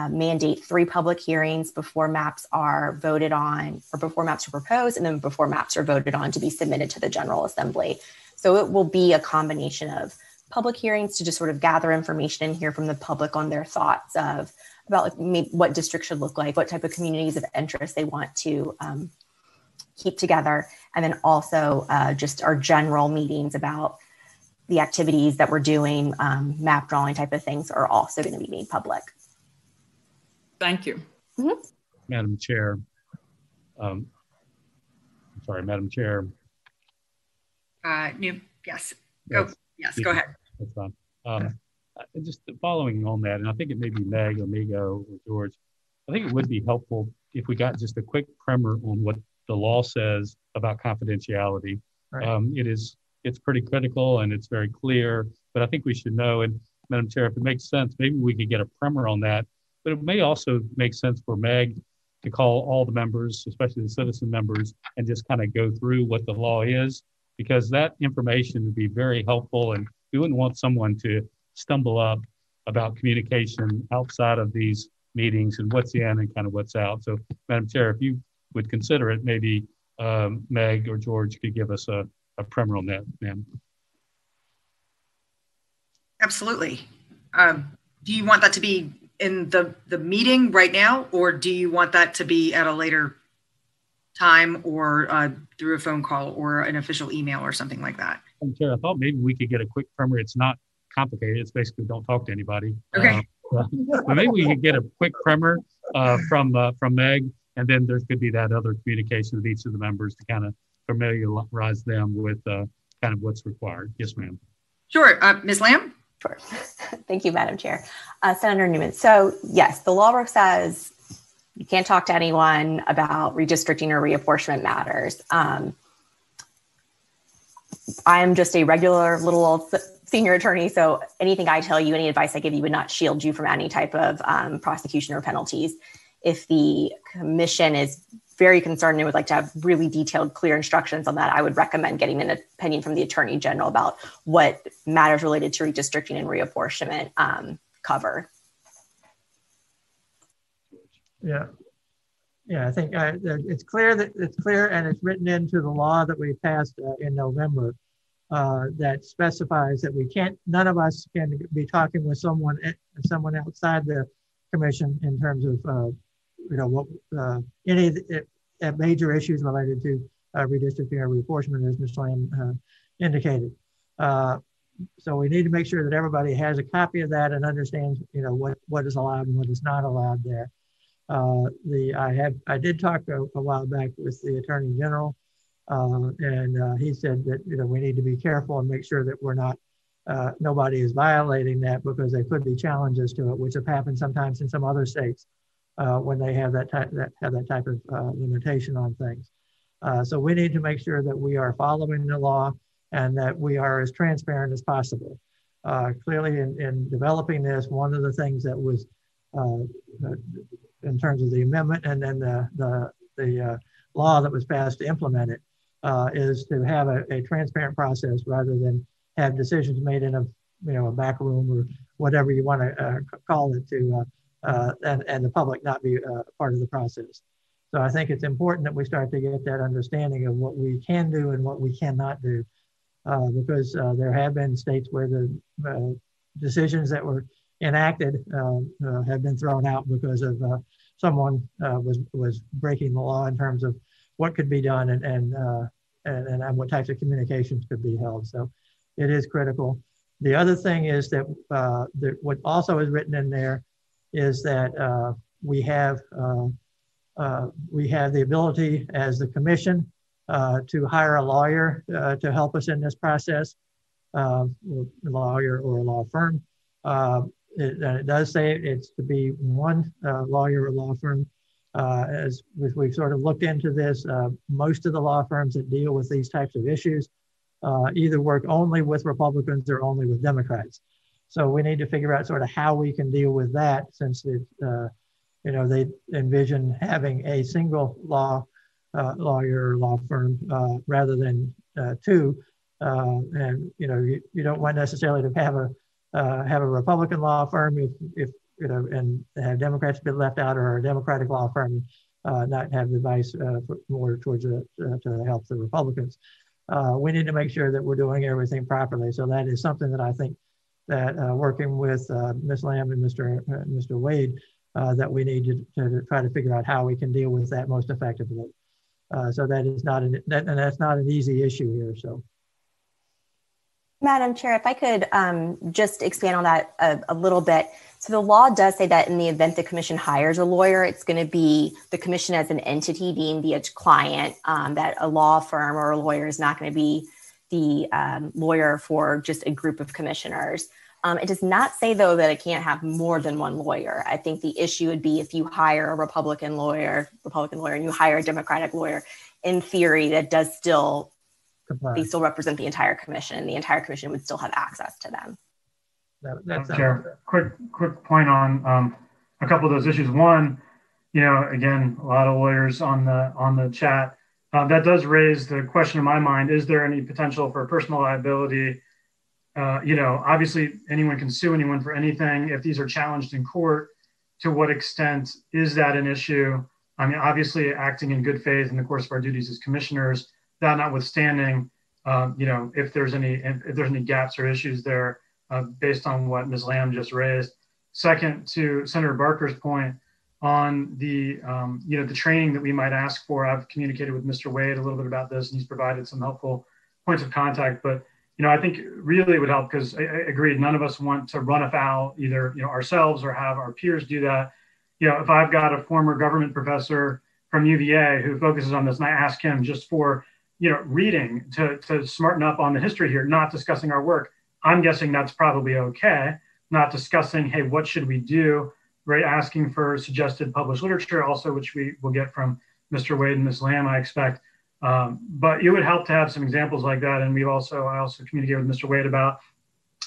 mandate 3 public hearings before maps are voted on, or before maps are proposed, and then before maps are voted on to be submitted to the General Assembly. So it will be a combination of public hearings to just sort of gather information and hear from the public on their thoughts about maybe what districts should look like, what type of communities of interest they want to keep together. And then also just our general meetings about the activities that we're doing, map drawing type of things are also going to be made public. Thank you. Mm-hmm. Madam Chair. I'm sorry, Madam Chair. Yes. Go. Yes, go ahead. That's fine. Just following on that, and I think it may be Meg, Amigo, or George, I think it would be helpful if we got just a quick primer on what the law says about confidentiality. Right. It's pretty critical and it's very clear, but I think we should know, and Madam Chair, if it makes sense, maybe we could get a primer on that, but it may also make sense for Meg to call all the members, especially the citizen members, and just kind of go through what the law is, because that information would be very helpful, and we wouldn't want someone to stumble up about communication outside of these meetings and what's in and kind of what's out. So, Madam Chair, if you would consider it, maybe Meg or George could give us a primer on that, ma'am. Absolutely. Do you want that to be in the meeting right now, or do you want that to be at a later time, or through a phone call or an official email or something like that? Madam Chair, I thought maybe we could get a quick primer. It's not complicated. It's basically don't talk to anybody. Okay. But maybe we could get a quick primer from Meg, and then there could be that other communication with each of the members to kind of familiarize them with kind of what's required. Yes, ma'am. Sure. Ms. Lamb? Sure. Thank you, Madam Chair. Senator Newman. So yes, the law says you can't talk to anyone about redistricting or reapportionment matters. I am just a regular little old senior attorney, so anything I tell you, any advice I give you would not shield you from any type of prosecution or penalties. If the commission is very concerned and would like to have really detailed, clear instructions on that, I would recommend getting an opinion from the Attorney General about what matters related to redistricting and reapportionment cover. Yeah. Yeah, I think it's clear and it's written into the law that we passed in November that specifies that none of us can be talking with someone outside the commission in terms of any of the major issues related to redistricting or reapportionment, as Ms. Lamb indicated. So we need to make sure that everybody has a copy of that and understands, what is allowed and what is not allowed there. I did talk a while back with the Attorney General, and he said that we need to be careful and make sure that we're not nobody is violating that, because there could be challenges to it, which have happened sometimes in some other states when they have that type of limitation on things. So we need to make sure that we are following the law and that we are as transparent as possible. Clearly, in developing this, one of the things that was in terms of the amendment and then the law that was passed to implement it is to have a transparent process rather than have decisions made in a back room or whatever you want to call it and the public not be part of the process. So I think it's important that we start to get that understanding of what we can do and what we cannot do, because there have been states where the decisions that were enacted have been thrown out because of someone was breaking the law in terms of what could be done and what types of communications could be held. So it is critical. The other thing is that what also is written in there is that we have the ability as the commission to hire a lawyer to help us in this process, a lawyer or a law firm. It does say it's to be one lawyer or law firm. As we've sort of looked into this, most of the law firms that deal with these types of issues either work only with Republicans or only with Democrats. So we need to figure out sort of how we can deal with that, since they envision having a single lawyer or law firm rather than two. And you don't want necessarily to have a Republican law firm if and have Democrats been left out, or a Democratic law firm not have advice more towards to help the Republicans. We need to make sure that we're doing everything properly. So that is something that I think that working with Ms. Lamb and Mr. Wade, that we need to try to figure out how we can deal with that most effectively. So that is not that's not an easy issue here. So. Madam Chair, if I could just expand on that a little bit. So the law does say that in the event the commission hires a lawyer, it's going to be the commission as an entity being the client, that a law firm or a lawyer is not going to be the lawyer for just a group of commissioners. It does not say, though, that it can't have more than one lawyer. I think the issue would be if you hire a Republican lawyer, and you hire a Democratic lawyer, in theory, that does still, they still represent the entire commission, and the entire commission would still have access to them. Chair, quick point on a couple of those issues. One, again, a lot of lawyers on the chat. That does raise the question in my mind: is there any potential for personal liability? Obviously, anyone can sue anyone for anything. If these are challenged in court, to what extent is that an issue? I mean, obviously, acting in good faith in the course of our duties as commissioners. That notwithstanding, if there's any gaps or issues there. Based on what Ms. Lamb just raised. Second, to Senator Barker's point on the training that we might ask for, I've communicated with Mr. Wade a little bit about this, and he's provided some helpful points of contact. But I think really it would help, because I agreed, none of us want to run afoul either ourselves or have our peers do that. If I've got a former government professor from UVA who focuses on this, and I ask him just for reading to smarten up on the history here, not discussing our work, I'm guessing that's probably okay. Not discussing, hey, what should we do? Right, asking for suggested published literature, also, which we will get from Mr. Wade and Ms. Lamb, I expect. But it would help to have some examples like that. And I also communicated with Mr. Wade about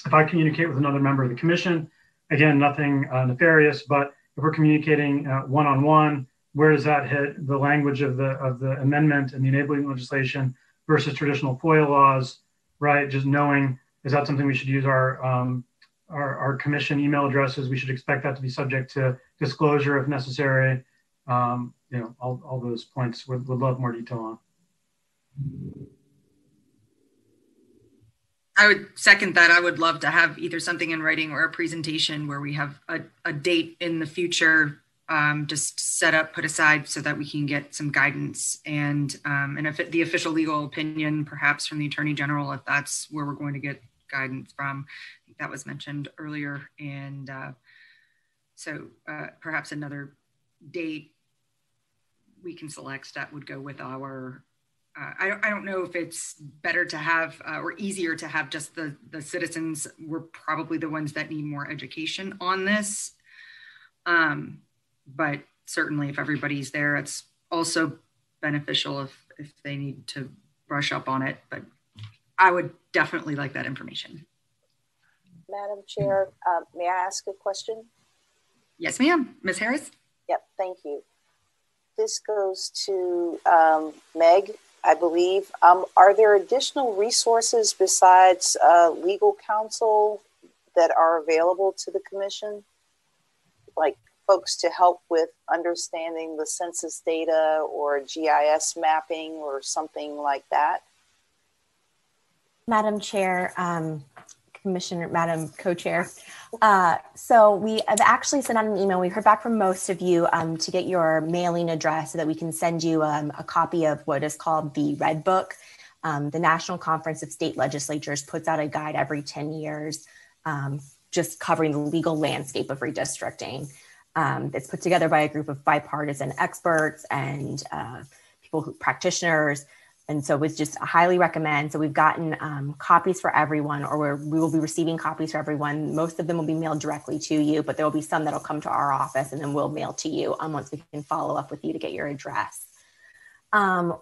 if I communicate with another member of the commission, again, nothing nefarious, but if we're communicating one-on-one, where does that hit the language of the amendment and the enabling legislation versus traditional FOIA laws, right? Just knowing, is that something we should use our commission email addresses? We should expect that to be subject to disclosure if necessary. All those points would love more detail on. I would second that. I would love to have either something in writing or a presentation where we have a date in the future just set up, put aside so that we can get some guidance and if the official legal opinion, perhaps from the Attorney General, if that's where we're going to get guidance from. I think that was mentioned earlier. And so perhaps another date we can select that would go with our, I don't know if it's better to have or easier to have just the citizens. We're probably the ones that need more education on this. But certainly if everybody's there, it's also beneficial if they need to brush up on it. But I would definitely like that information. Madam Chair, may I ask a question? Yes, ma'am. Ms. Harris? Yep, thank you. This goes to Meg, I believe. Are there additional resources besides legal counsel that are available to the commission? Like folks to help with understanding the census data or GIS mapping or something like that? Madam Chair, Commissioner, Madam Co-Chair. So we have actually sent out an email. We heard back from most of you to get your mailing address so that we can send you a copy of what is called the Red Book. The National Conference of State Legislatures puts out a guide every 10 years, just covering the legal landscape of redistricting. It's put together by a group of bipartisan experts and practitioners. And so it's just highly recommend. So we've gotten copies for everyone, or we will be receiving copies for everyone. Most of them will be mailed directly to you, but there will be some that'll come to our office and then we'll mail to you once we can follow up with you to get your address.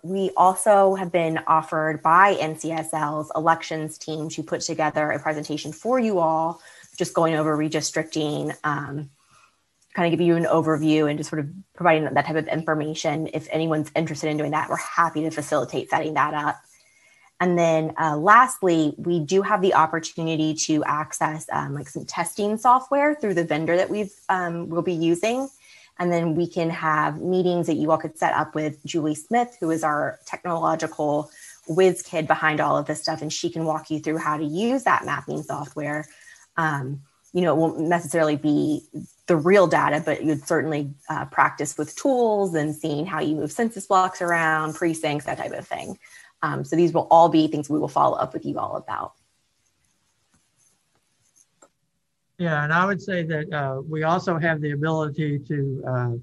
We also have been offered by NCSL's elections team to put together a presentation for you all, just going over redistricting, kind of give you an overview and just sort of providing that type of information. If anyone's interested in doing that, we're happy to facilitate setting that up. And then lastly, we do have the opportunity to access like some testing software through the vendor that we'll be using. And then we can have meetings that you all could set up with Julie Smith, who is our technological whiz kid behind all of this stuff. And she can walk you through how to use that mapping software. It won't necessarily be the real data, but you'd certainly practice with tools and seeing how you move census blocks around, precincts, that type of thing. So these will all be things we will follow up with you all about. Yeah, and I would say that we also have the ability to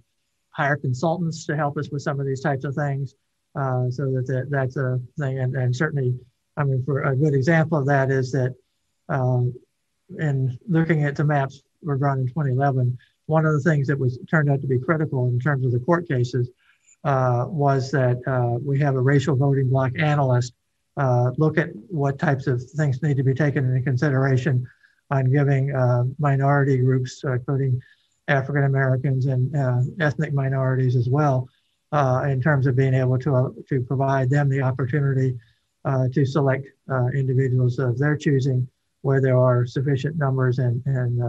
hire consultants to help us with some of these types of things. So that's a thing. And certainly, for a good example of that is that in looking at the maps were drawn in 2011, one of the things that turned out to be critical in terms of the court cases was that we have a racial voting block analyst look at what types of things need to be taken into consideration on giving minority groups, including African Americans and ethnic minorities as well, in terms of being able to provide them the opportunity to select individuals of their choosing where there are sufficient numbers and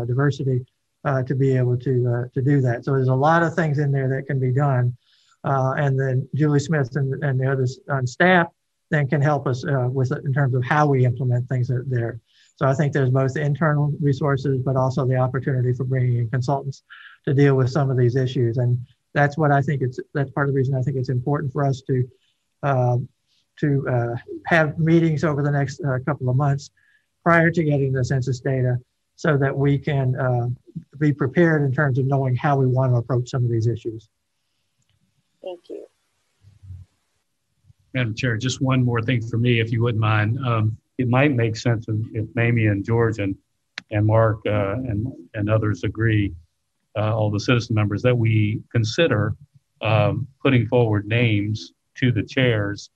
diversity to be able to do that. So there's a lot of things in there that can be done. And then Julie Smith and the others on staff then can help us with it in terms of how we implement things there. So I think there's both internal resources, but also the opportunity for bringing in consultants to deal with some of these issues. And that's what I think that's part of the reason I think it's important for us to have meetings over the next couple of months prior to getting the census data so that we can be prepared in terms of knowing how we want to approach some of these issues. Thank you. Madam Chair, just one more thing for me, if you wouldn't mind. It might make sense if Mamie and George and Mark and others agree, all the citizen members, that we consider putting forward names to the chairs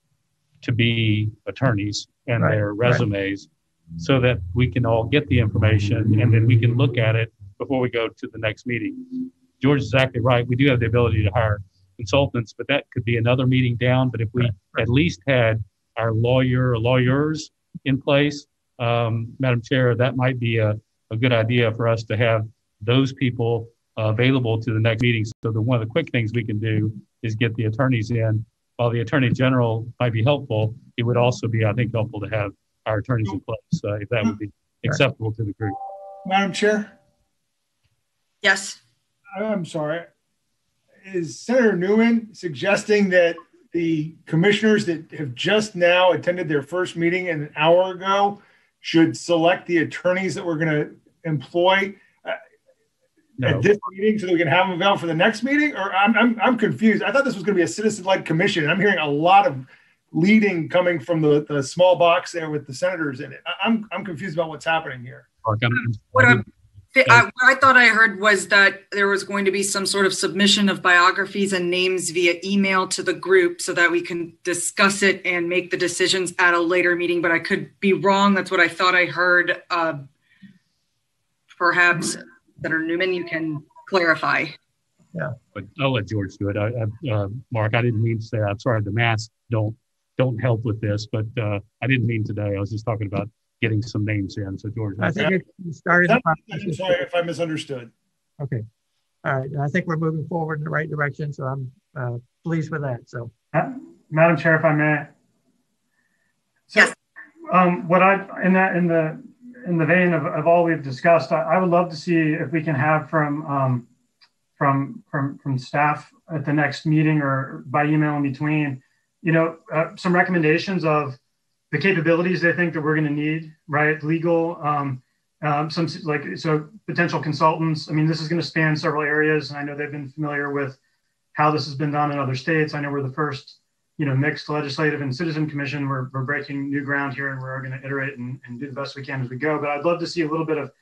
to be attorneys and their resumes, so that we can all get the information and then we can look at it before we go to the next meeting. George is exactly right. We do have the ability to hire consultants, but that could be another meeting down. But if we at least had our lawyer or lawyers in place, Madam Chair, that might be a good idea for us to have those people available to the next meeting. So that one of the quick things we can do is get the attorneys in. While the Attorney General might be helpful, it would also be, I think, helpful to have our attorneys in place, if that would be acceptable to the group. Madam Chair? Yes. I'm sorry. Is Senator Newman suggesting that the commissioners that have just now attended their first meeting an hour ago should select the attorneys that we're going to employ at this meeting so that we can have them available for the next meeting? Or I'm confused. I thought this was going to be a citizen-led commission. I'm hearing a lot of leading coming from the small box there with the senators in it. I'm confused about what's happening here. What I thought I heard was that there was going to be some sort of submission of biographies and names via email to the group so that we can discuss it and make the decisions at a later meeting, but I could be wrong. That's what I thought I heard. Perhaps Senator Newman, you can clarify. Yeah, but I'll let George do it. Mark, I didn't mean to say, I'm sorry, the masks don't help with this, but I didn't mean today. I was just talking about getting some names in. So George, I think it started. I'm sorry if I misunderstood. Okay. All right. I think we're moving forward in the right direction. So I'm pleased with that. So, Madam Chair, if I may. So, yes. What in the vein of all we've discussed, I would love to see if we can have from staff at the next meeting or by email in between, some recommendations of the capabilities they think that we're going to need, right? Legal, so potential consultants. I mean, this is going to span several areas, and I know they've been familiar with how this has been done in other states. I know we're the first, mixed legislative and citizen commission. We're breaking new ground here, and we're going to iterate and do the best we can as we go. But I'd love to see a little bit of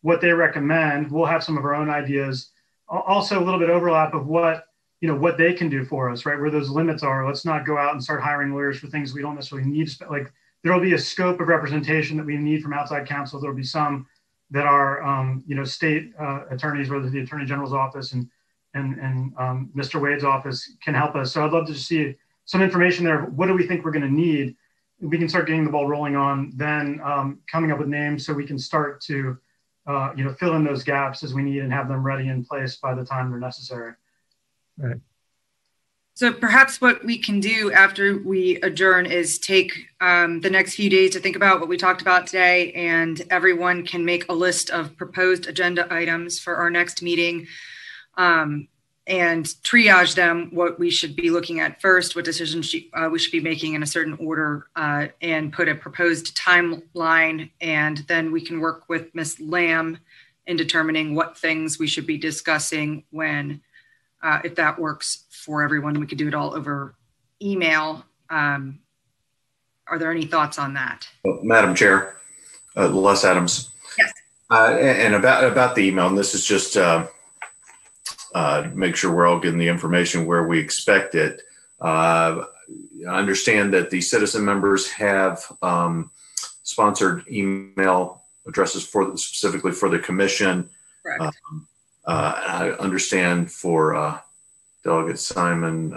what they recommend. We'll have some of our own ideas. Also, a little bit overlap of what they can do for us, right? Where those limits are. Let's not go out and start hiring lawyers for things we don't necessarily need. Like, there'll be a scope of representation that we need from outside counsel. There'll be some that are, state attorneys, whether the Attorney General's office and Mr. Wade's office can help us. So I'd love to just see some information there. What do we think we're going to need? We can start getting the ball rolling on then coming up with names so we can start to, fill in those gaps as we need and have them ready in place by the time they're necessary. Right. So perhaps what we can do after we adjourn is take the next few days to think about what we talked about today, and everyone can make a list of proposed agenda items for our next meeting and triage them, what we should be looking at first, what decisions we should be making in a certain order, and put a proposed timeline. And then we can work with Ms. Lamb in determining what things we should be discussing when. If that works for everyone, we could do it all over email. Are there any thoughts on that? Well, Madam Chair, Les Adams. Yes. And about the email, and this is just make sure we're all getting the information where we expect it. I understand that the citizen members have sponsored email addresses specifically for the commission. Correct. I understand for Delegate Simon,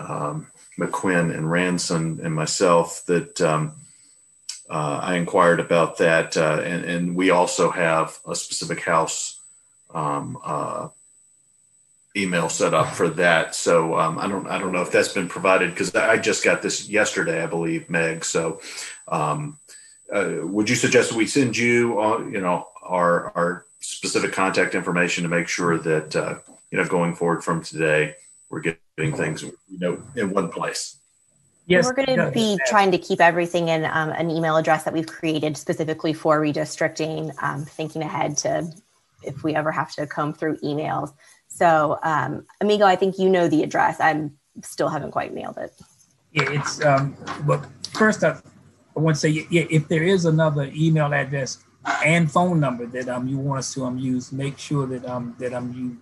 McQuinn, and Ranson, and myself that I inquired about that, and we also have a specific House email set up for that. So I don't know if that's been provided, because I just got this yesterday, I believe, Meg. So would you suggest we send you, our specific contact information to make sure that going forward from today, we're getting things in one place? Yes, we're going to be trying to keep everything in an email address that we've created specifically for redistricting, thinking ahead to if we ever have to comb through emails. So, Amigo, I think you know the address. I still haven't quite nailed it. Yeah, it's but first I want to say, if there is another email address and phone number that you want us to use, make sure that you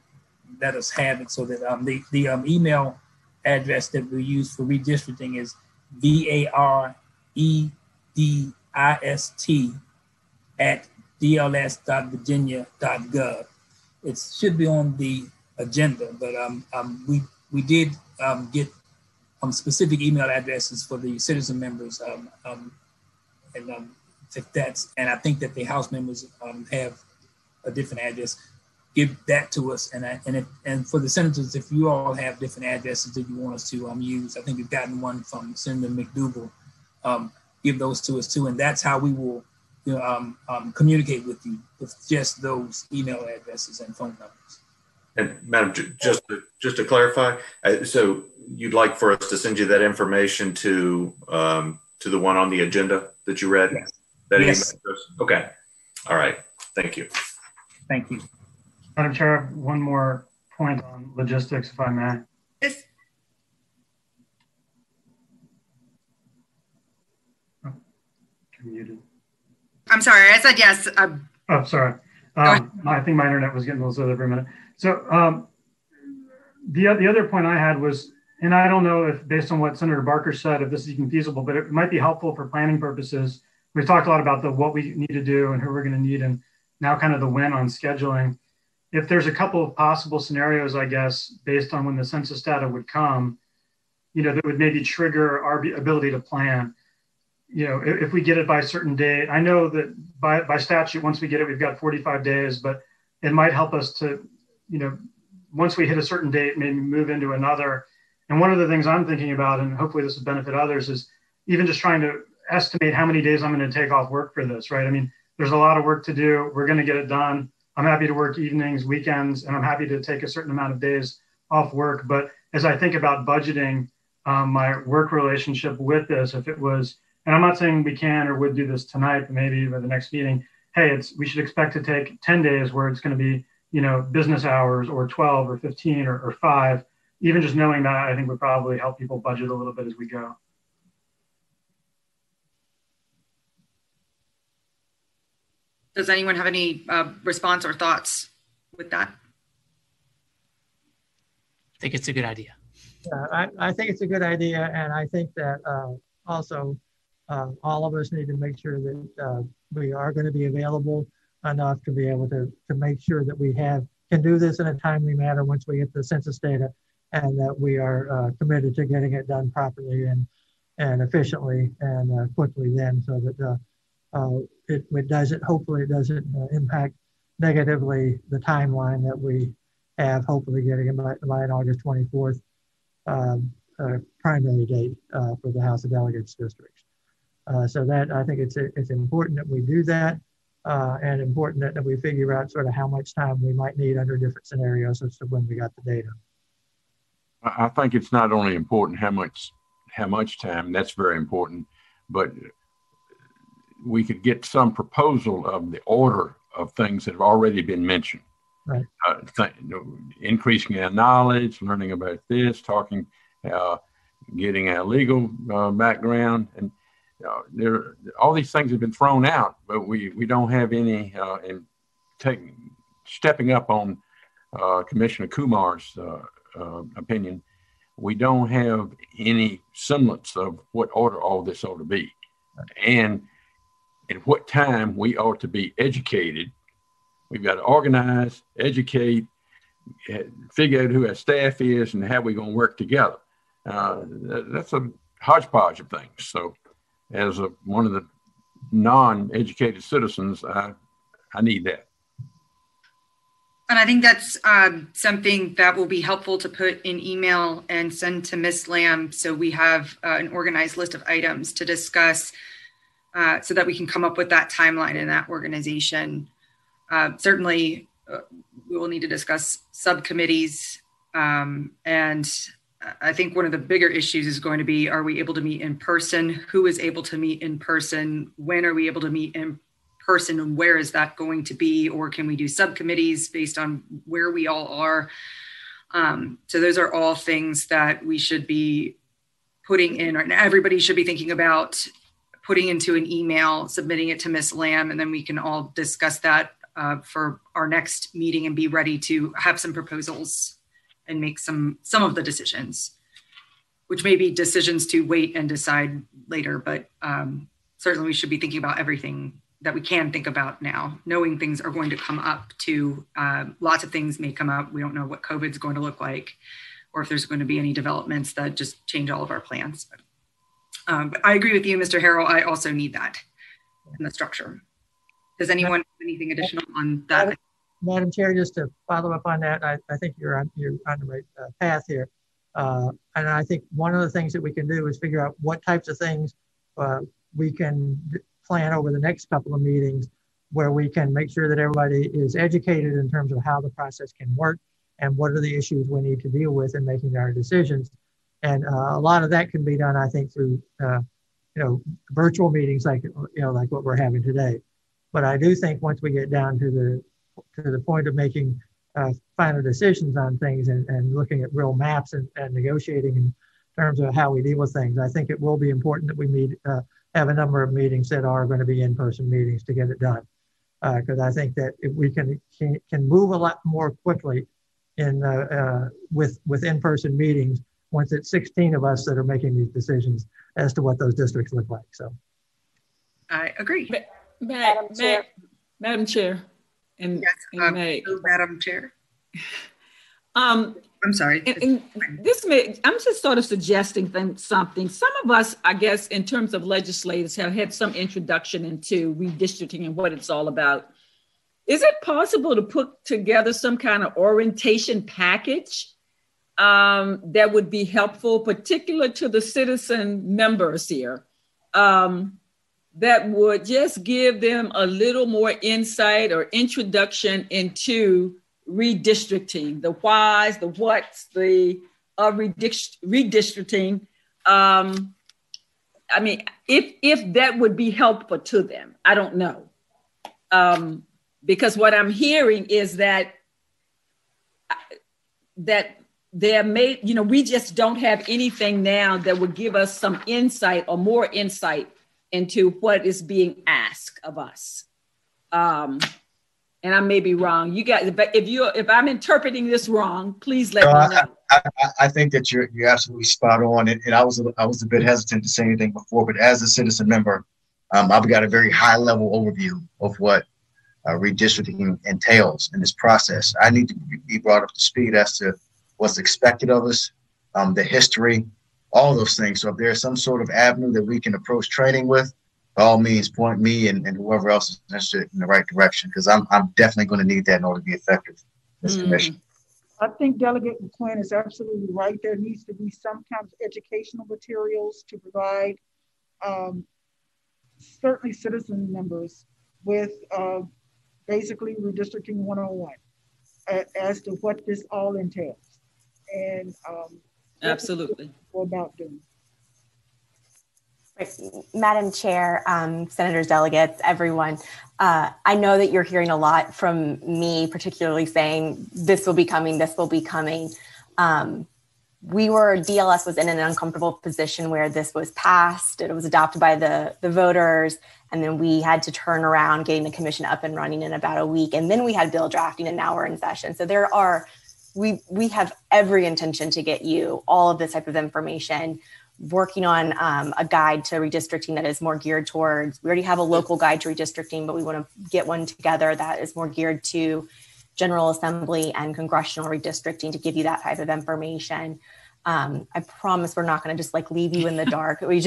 let us have it, so that the email address that we use for redistricting is VAR edist@dls.virginia.gov. It should be on the agenda, but we did get specific email addresses for the citizen members, and I think that the House members have a different address. Give that to us, and for the senators, if you all have different addresses that you want us to use, I think we've gotten one from Senator McDougal. Give those to us too, and that's how we will communicate with you with just those email addresses and phone numbers. And Madam, just to clarify, so you'd like for us to send you that information to the one on the agenda that you read? Yes. That yes. email address? Okay. All right. Thank you. Thank you. Madam Chair, I have one more point on logistics, if I may. Yes. Oh, you're muted. I'm sorry, I said yes. Oh, sorry. I think my internet was getting a little slow there for a minute. So the other point I had was, and I don't know if based on what Senator Barker said, if this is even feasible, but it might be helpful for planning purposes. We've talked a lot about what we need to do and who we're going to need, and now kind of the when on scheduling. If there's a couple of possible scenarios, I guess, based on when the census data would come, that would maybe trigger our ability to plan. If we get it by a certain date, I know that by statute, once we get it, we've got 45 days, but it might help us to, once we hit a certain date, maybe move into another. And one of the things I'm thinking about, and hopefully this will benefit others, is even just trying to estimate how many days I'm going to take off work for this, right? I mean, there's a lot of work to do. We're going to get it done. I'm happy to work evenings, weekends, and I'm happy to take a certain amount of days off work. But as I think about budgeting my work relationship with this, if it was, and I'm not saying we can or would do this tonight, but maybe by the next meeting, hey, we should expect to take 10 days where it's going to be, business hours, or 12 or 15 or 5. Even just knowing that, I think would probably help people budget a little bit as we go. Does anyone have any response or thoughts with that? I think it's a good idea. I think it's a good idea, and I think that also all of us need to make sure that we are going to be available enough to be able to make sure that we can do this in a timely manner once we get the census data, and that we are committed to getting it done properly and efficiently and quickly then, so that hopefully it doesn't impact negatively the timeline that we have, hopefully getting it by an August 24th primary date for the House of Delegates districts. So that I think it's important that we do that, and important that we figure out sort of how much time we might need under different scenarios as to when we got the data. I think it's not only important how much time, that's very important, but we could get some proposal of the order of things that have already been mentioned. Right. Increasing our knowledge, learning about this, talking, getting our legal background, and all these things have been thrown out, but we don't have any stepping up on Commissioner Kumar's opinion. We don't have any semblance of what order all this ought to be, and at what time we ought to be educated. We've got to organize, educate, figure out who our staff is and how we're going to work together. That's a hodgepodge of things. So as one of the non-educated citizens, I need that. And I think that's something that will be helpful to put in email and send to Ms. Lamb, so we have an organized list of items to discuss, so that we can come up with that timeline and that organization. Certainly, we will need to discuss subcommittees. And I think one of the bigger issues is going to be, are we able to meet in person? Who is able to meet in person? When are we able to meet in person, and where is that going to be? Or can we do subcommittees based on where we all are? So those are all things that we should be putting in, or everybody should be thinking about putting into an email, submitting it to Ms. Lamb, and then we can all discuss that for our next meeting and be ready to have some proposals and make some of the decisions. which may be decisions to wait and decide later, but certainly we should be thinking about everything that we can think about now, knowing things are going to come up too. Lots of things may come up. We don't know what COVID is going to look like, or if there's going to be any developments that just change all of our plans. But I agree with you, Mr. Harrell. I also need that in the structure. Does anyone have anything additional on that? Madam Chair, just to follow up on that, I think you're on the right path here. And I think one of the things that we can do is figure out what types of things we can plan over the next couple of meetings where we can make sure that everybody is educated in terms of how the process can work and what are the issues we need to deal with in making our decisions. And a lot of that can be done, I think, through virtual meetings like what we're having today. But I do think once we get down to the point of making final decisions on things and looking at real maps and negotiating in terms of how we deal with things, I think it will be important that we have a number of meetings that are going to be in-person meetings to get it done. Because I think that if we can move a lot more quickly with in-person meetings once it's 16 of us that are making these decisions as to what those districts look like. So I agree. Madam Chair. And, yes, Madam Chair. I'm sorry. And I'm just sort of suggesting something. Some of us, I guess, in terms of legislators, have had some introduction into redistricting and what it's all about. Is it possible to put together some kind of orientation package that would be helpful, particular to the citizen members here, that would just give them a little more insight or introduction into redistricting, the whys, the whats, the redistricting. I mean, if that would be helpful to them, I don't know. Because what I'm hearing is that there may, we just don't have anything now that would give us some insight or more insight into what is being asked of us. And I may be wrong. You guys, if I'm interpreting this wrong, please let me know. I think that you're absolutely spot on. And I was a bit hesitant to say anything before, but as a citizen member, I've got a very high level overview of what redistricting entails in this process. I need to be brought up to speed as to what's expected of us, the history, all those things. So if there's some sort of avenue that we can approach training with, by all means, point me and whoever else is interested in the right direction, because I'm definitely going to need that in order to be effective in this commission. I think Delegate McQuinn is absolutely right. There needs to be some kind of educational materials to provide certainly citizen members with basically redistricting 101 as to what this all entails. And absolutely about doing. Madam Chair, Senators, delegates, everyone, I know that you're hearing a lot from me, particularly saying this will be coming, this will be coming. DLS was in an uncomfortable position where this was passed, it was adopted by the voters, and then we had to turn around getting the commission up and running in about a week. And then we had bill drafting and now we're in session. So we have every intention to get you all of this type of information, working on a guide to redistricting that is more geared towards, we already have a local guide to redistricting, but we want to get one together that is more geared to General Assembly and congressional redistricting to give you that type of information. I promise we're not going to just leave you in the dark. We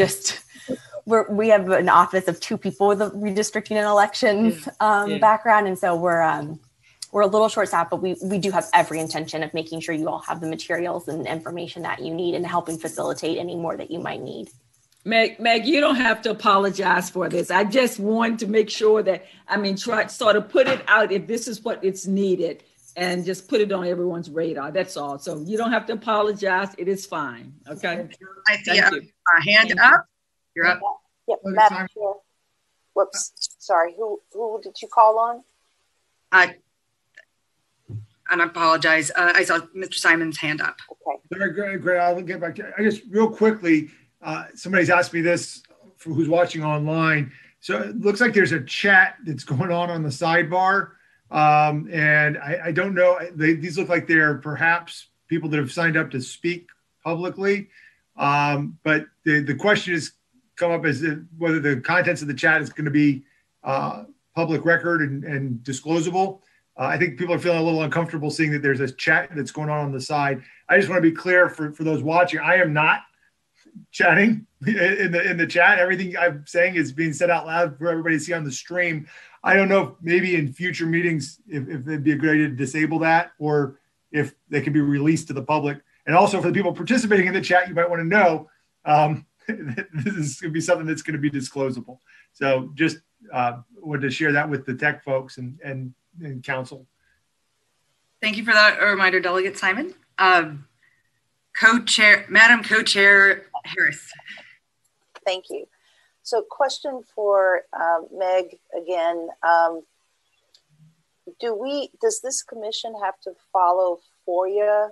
have an office of 2 people with a redistricting and elections background. And so we're a little short-staffed, but we do have every intention of making sure you all have the materials and information that you need and helping facilitate any more that you might need. Meg, you don't have to apologize for this. I just want to make sure that, try to sort of put it out if this is what it's needed and just put it on everyone's radar. That's all. So you don't have to apologize. It is fine. Okay. I see a hand up. You're up. Yep, Madam Chair. Whoops, sorry. Who did you call on? And I apologize. I saw Mr. Simon's hand up. Okay. Great. I'll get back to you. I guess real quickly, somebody's asked me this for who's watching online. So it looks like there's a chat that's going on the sidebar. And I don't know, these look like they're perhaps people that have signed up to speak publicly. But the question has come up as whether the contents of the chat is going to be public record and disclosable. I think people are feeling a little uncomfortable seeing that there's a chat that's going on the side. I just want to be clear for those watching, I am not chatting in the chat. Everything I'm saying is being said out loud for everybody to see on the stream. I don't know if maybe in future meetings, if it'd be a good idea to disable that, or if they can be released to the public. And also for the people participating in the chat, you might want to know this is going to be something that's going to be disclosable. So just wanted to share that with the tech folks and council. Thank you for that reminder, Delegate Simon. Madam Co-Chair Harris. Thank you. So question for Meg again. Does this commission have to follow FOIA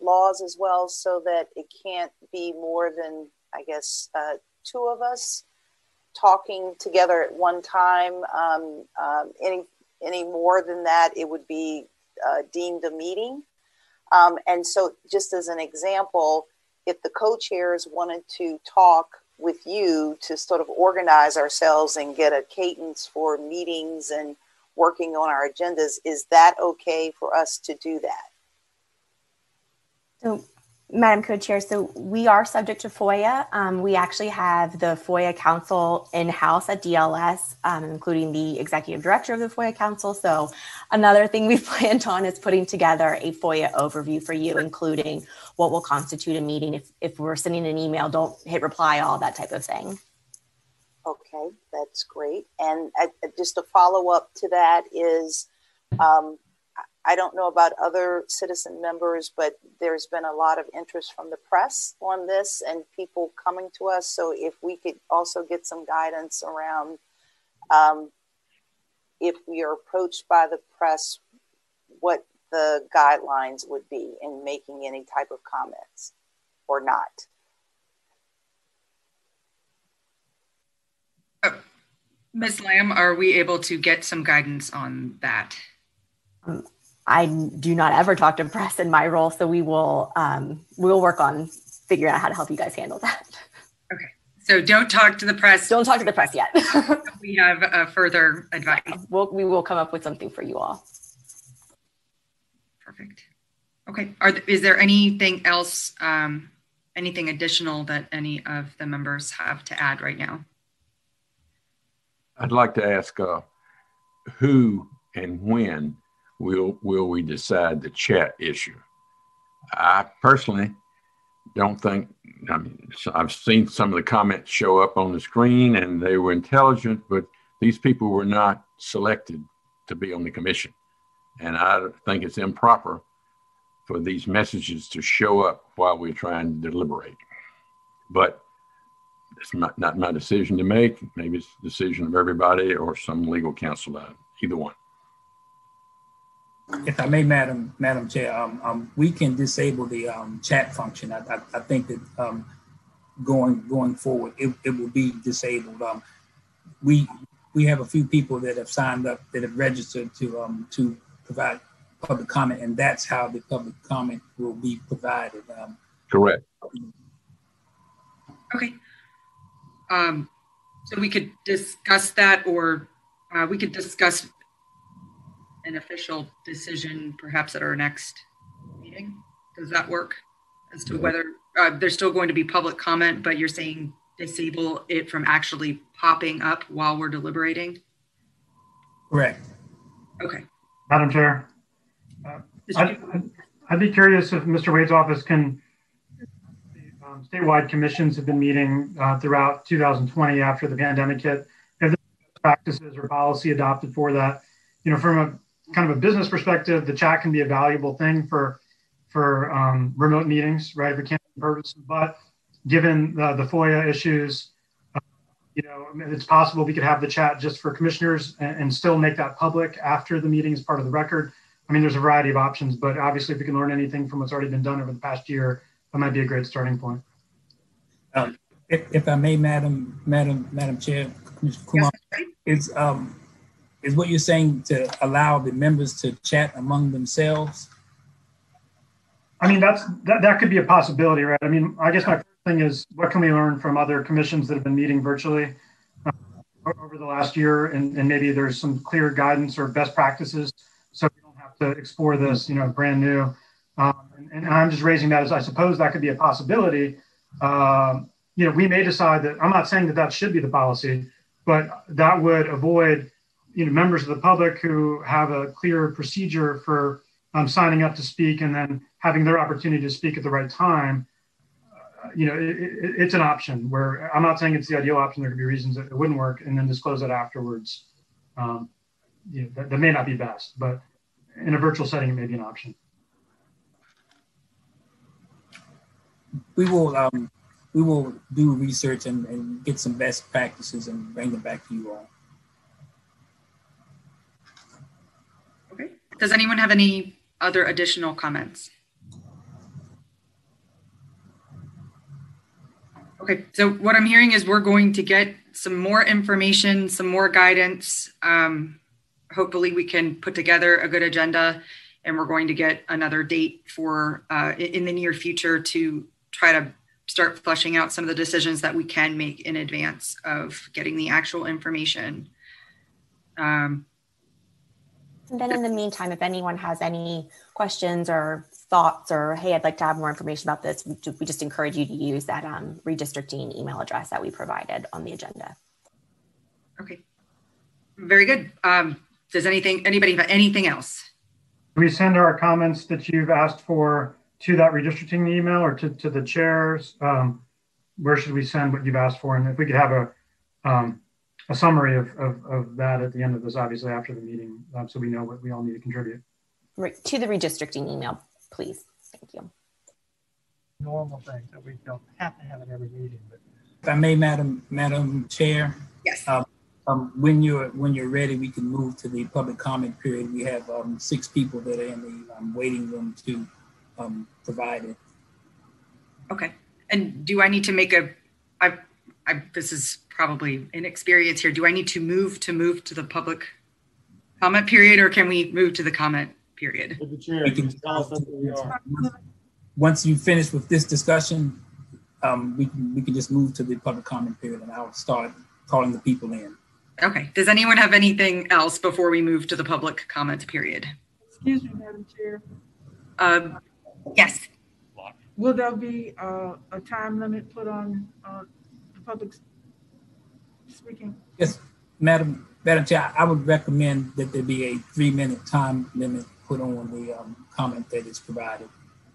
laws as well, so that it can't be more than, I guess, two of us talking together at one time? Any more than that, it would be deemed a meeting. And so just as an example, if the co-chairs wanted to talk with you to sort of organize ourselves and get a cadence for meetings and working on our agendas, is that okay for us to do that? So, Madam Co-Chair, so we are subject to FOIA. We actually have the FOIA Council in-house at DLS, including the Executive Director of the FOIA Council. So another thing we've planned on is putting together a FOIA overview for you, including what will constitute a meeting. If we're sending an email, don't hit reply all, that type of thing. Okay, that's great. And just a follow-up to that is, I don't know about other citizen members, but there's been a lot of interest from the press on this and people coming to us. So if we could also get some guidance around if we are approached by the press, what the guidelines would be in making any type of comments or not. Ms. Lamb, are we able to get some guidance on that? I do not ever talk to press in my role, so we'll work on figuring out how to help you guys handle that. Okay, so don't talk to the press. Don't talk to the press yet. We have further advice. We will come up with something for you all. Perfect. Okay, is there anything else, anything additional that any of the members have to add right now? I'd like to ask who and when will we decide the chat issue? I personally don't think, I've seen some of the comments show up on the screen and they were intelligent, but these people were not selected to be on the commission. And I think it's improper for these messages to show up while we're trying to deliberate. But it's not my decision to make. Maybe it's the decision of everybody or some legal counsel, either one. If I may, Madam Chair, we can disable the chat function. I think that going forward, it will be disabled. We have a few people that have signed up, that have registered to provide public comment, and that's how the public comment will be provided. Correct. Okay. So we could discuss that, or we could discuss an official decision perhaps at our next meeting. Does that work? As to whether there's still going to be public comment, but you're saying disable it from actually popping up while we're deliberating? Correct. Okay. Madam Chair, I'd be curious if Mr. Wade's office can, statewide commissions have been meeting throughout 2020 after the pandemic hit. If there's practices or policy adopted for that, from a kind of a business perspective, the chat can be a valuable thing for remote meetings, right? For campaign purposes, but given the FOIA issues, it's possible we could have the chat just for commissioners and still make that public after the meeting as part of the record. I mean, there's a variety of options, but obviously if we can learn anything from what's already been done over the past year, that might be a great starting point. If I may, Madam Chair, Commissioner Kumar, is what you're saying to allow the members to chat among themselves? I mean, that could be a possibility, right? I mean, I guess my first thing is, what can we learn from other commissions that have been meeting virtually over the last year? And maybe there's some clear guidance or best practices, so we don't have to explore this, brand new. And I'm just raising that as I suppose that could be a possibility. We may decide that, I'm not saying that should be the policy, but that would avoid, members of the public who have a clear procedure for signing up to speak and then having their opportunity to speak at the right time. It's an option where I'm not saying it's the ideal option. There could be reasons that it wouldn't work, and then disclose it afterwards. That may not be best, but in a virtual setting, it may be an option. We will do research and get some best practices and bring them back to you all. Okay. Does anyone have any other additional comments? Okay, so what I'm hearing is we're going to get some more information, some more guidance. Hopefully we can put together a good agenda, and we're going to get another date for in the near future to try to start fleshing out some of the decisions that we can make in advance of getting the actual information. And then in the meantime, if anyone has any questions or thoughts or, hey, I'd like to have more information about this, we just encourage you to use that redistricting email address that we provided on the agenda. Okay, very good. Does anybody have anything else? Can we send our comments that you've asked for to that redistricting email or to the chairs? Where should we send what you've asked for? And if we could have a summary of that at the end of this, obviously after the meeting, so we know what we all need to contribute. Right, to the redistricting email, please. Thank you. Normal things that we don't have to have at every meeting. But if I may, Madam Chair. Yes. When you're ready, we can move to the public comment period. We have 6 people that are in the waiting room to provide it. Okay. And do I need to make this is probably inexperience here. Do I need to move to the public comment period, or can we move to the comment period? With the chair, you can tell us where we are. Once you finish with this discussion, we can just move to the public comment period, and I'll start calling the people in. Okay. Does anyone have anything else before we move to the public comment period? Excuse me, Madam Chair. Yes. Will there be a time limit put on the public speaking? Yes, Madam Chair, I would recommend that there be a 3-minute time limit put on the comment that is provided,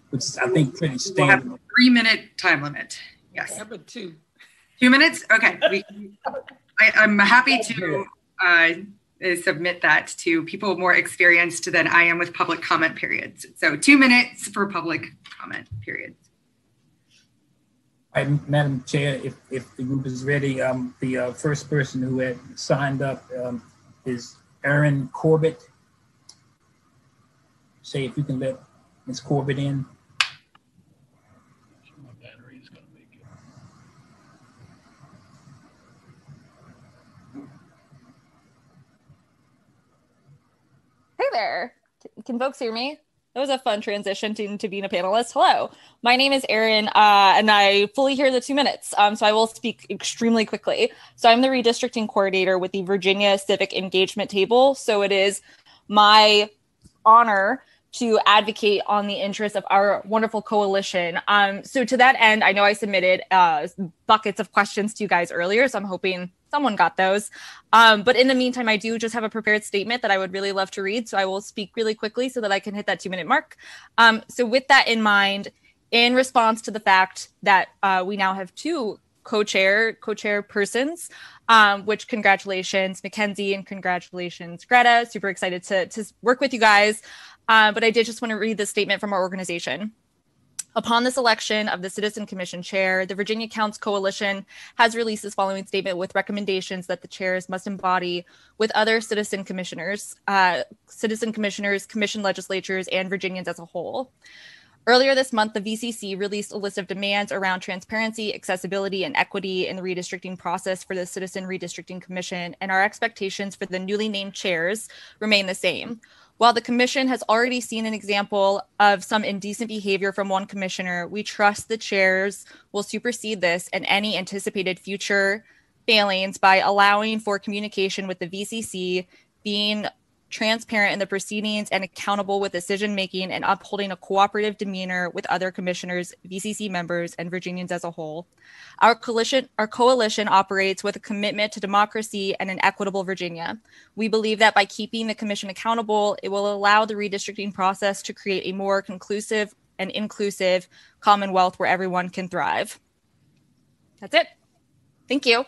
which is, I think, pretty standard. We'll have a 3-minute time limit. Yes. How about 2? 2 minutes? Okay. I'm happy to submit that to people more experienced than I am with public comment periods. So 2 minutes for public comment periods. All right, Madam Chair, if the group is ready, the first person who had signed up is Erin Corbett. Say if you can let Ms. Corbett in. Hey there. Can folks hear me? That was a fun transition to being a panelist. Hello, my name is Erin, and I fully hear the 2 minutes, so I will speak extremely quickly. So I'm the Redistricting Coordinator with the Virginia Civic Engagement Table. So it is my honor to advocate on the interests of our wonderful coalition. So to that end, I know I submitted buckets of questions to you guys earlier, so I'm hoping someone got those. But in the meantime, I do just have a prepared statement that I would really love to read. So I will speak really quickly so that I can hit that 2-minute mark. So with that in mind, in response to the fact that we now have 2 co-chair persons, which congratulations, Mackenzie, and congratulations, Greta. Super excited to work with you guys. But I did just want to read this statement from our organization. Upon this election of the Citizen Commission Chair, the Virginia Counts Coalition has released this following statement with recommendations that the chairs must embody with other citizen commissioners, commission legislatures, and Virginians as a whole. Earlier this month, the VCC released a list of demands around transparency, accessibility, and equity in the redistricting process for the Citizen Redistricting Commission, and our expectations for the newly named chairs remain the same. While the commission has already seen an example of some indecent behavior from one commissioner, we trust the chairs will supersede this and any anticipated future failings by allowing for communication with the VCC, being transparent in the proceedings and accountable with decision-making, and upholding a cooperative demeanor with other commissioners, VCC members, and Virginians as a whole. Our coalition operates with a commitment to democracy and an equitable Virginia. We believe that by keeping the commission accountable, it will allow the redistricting process to create a more conclusive and inclusive Commonwealth where everyone can thrive. That's it. Thank you.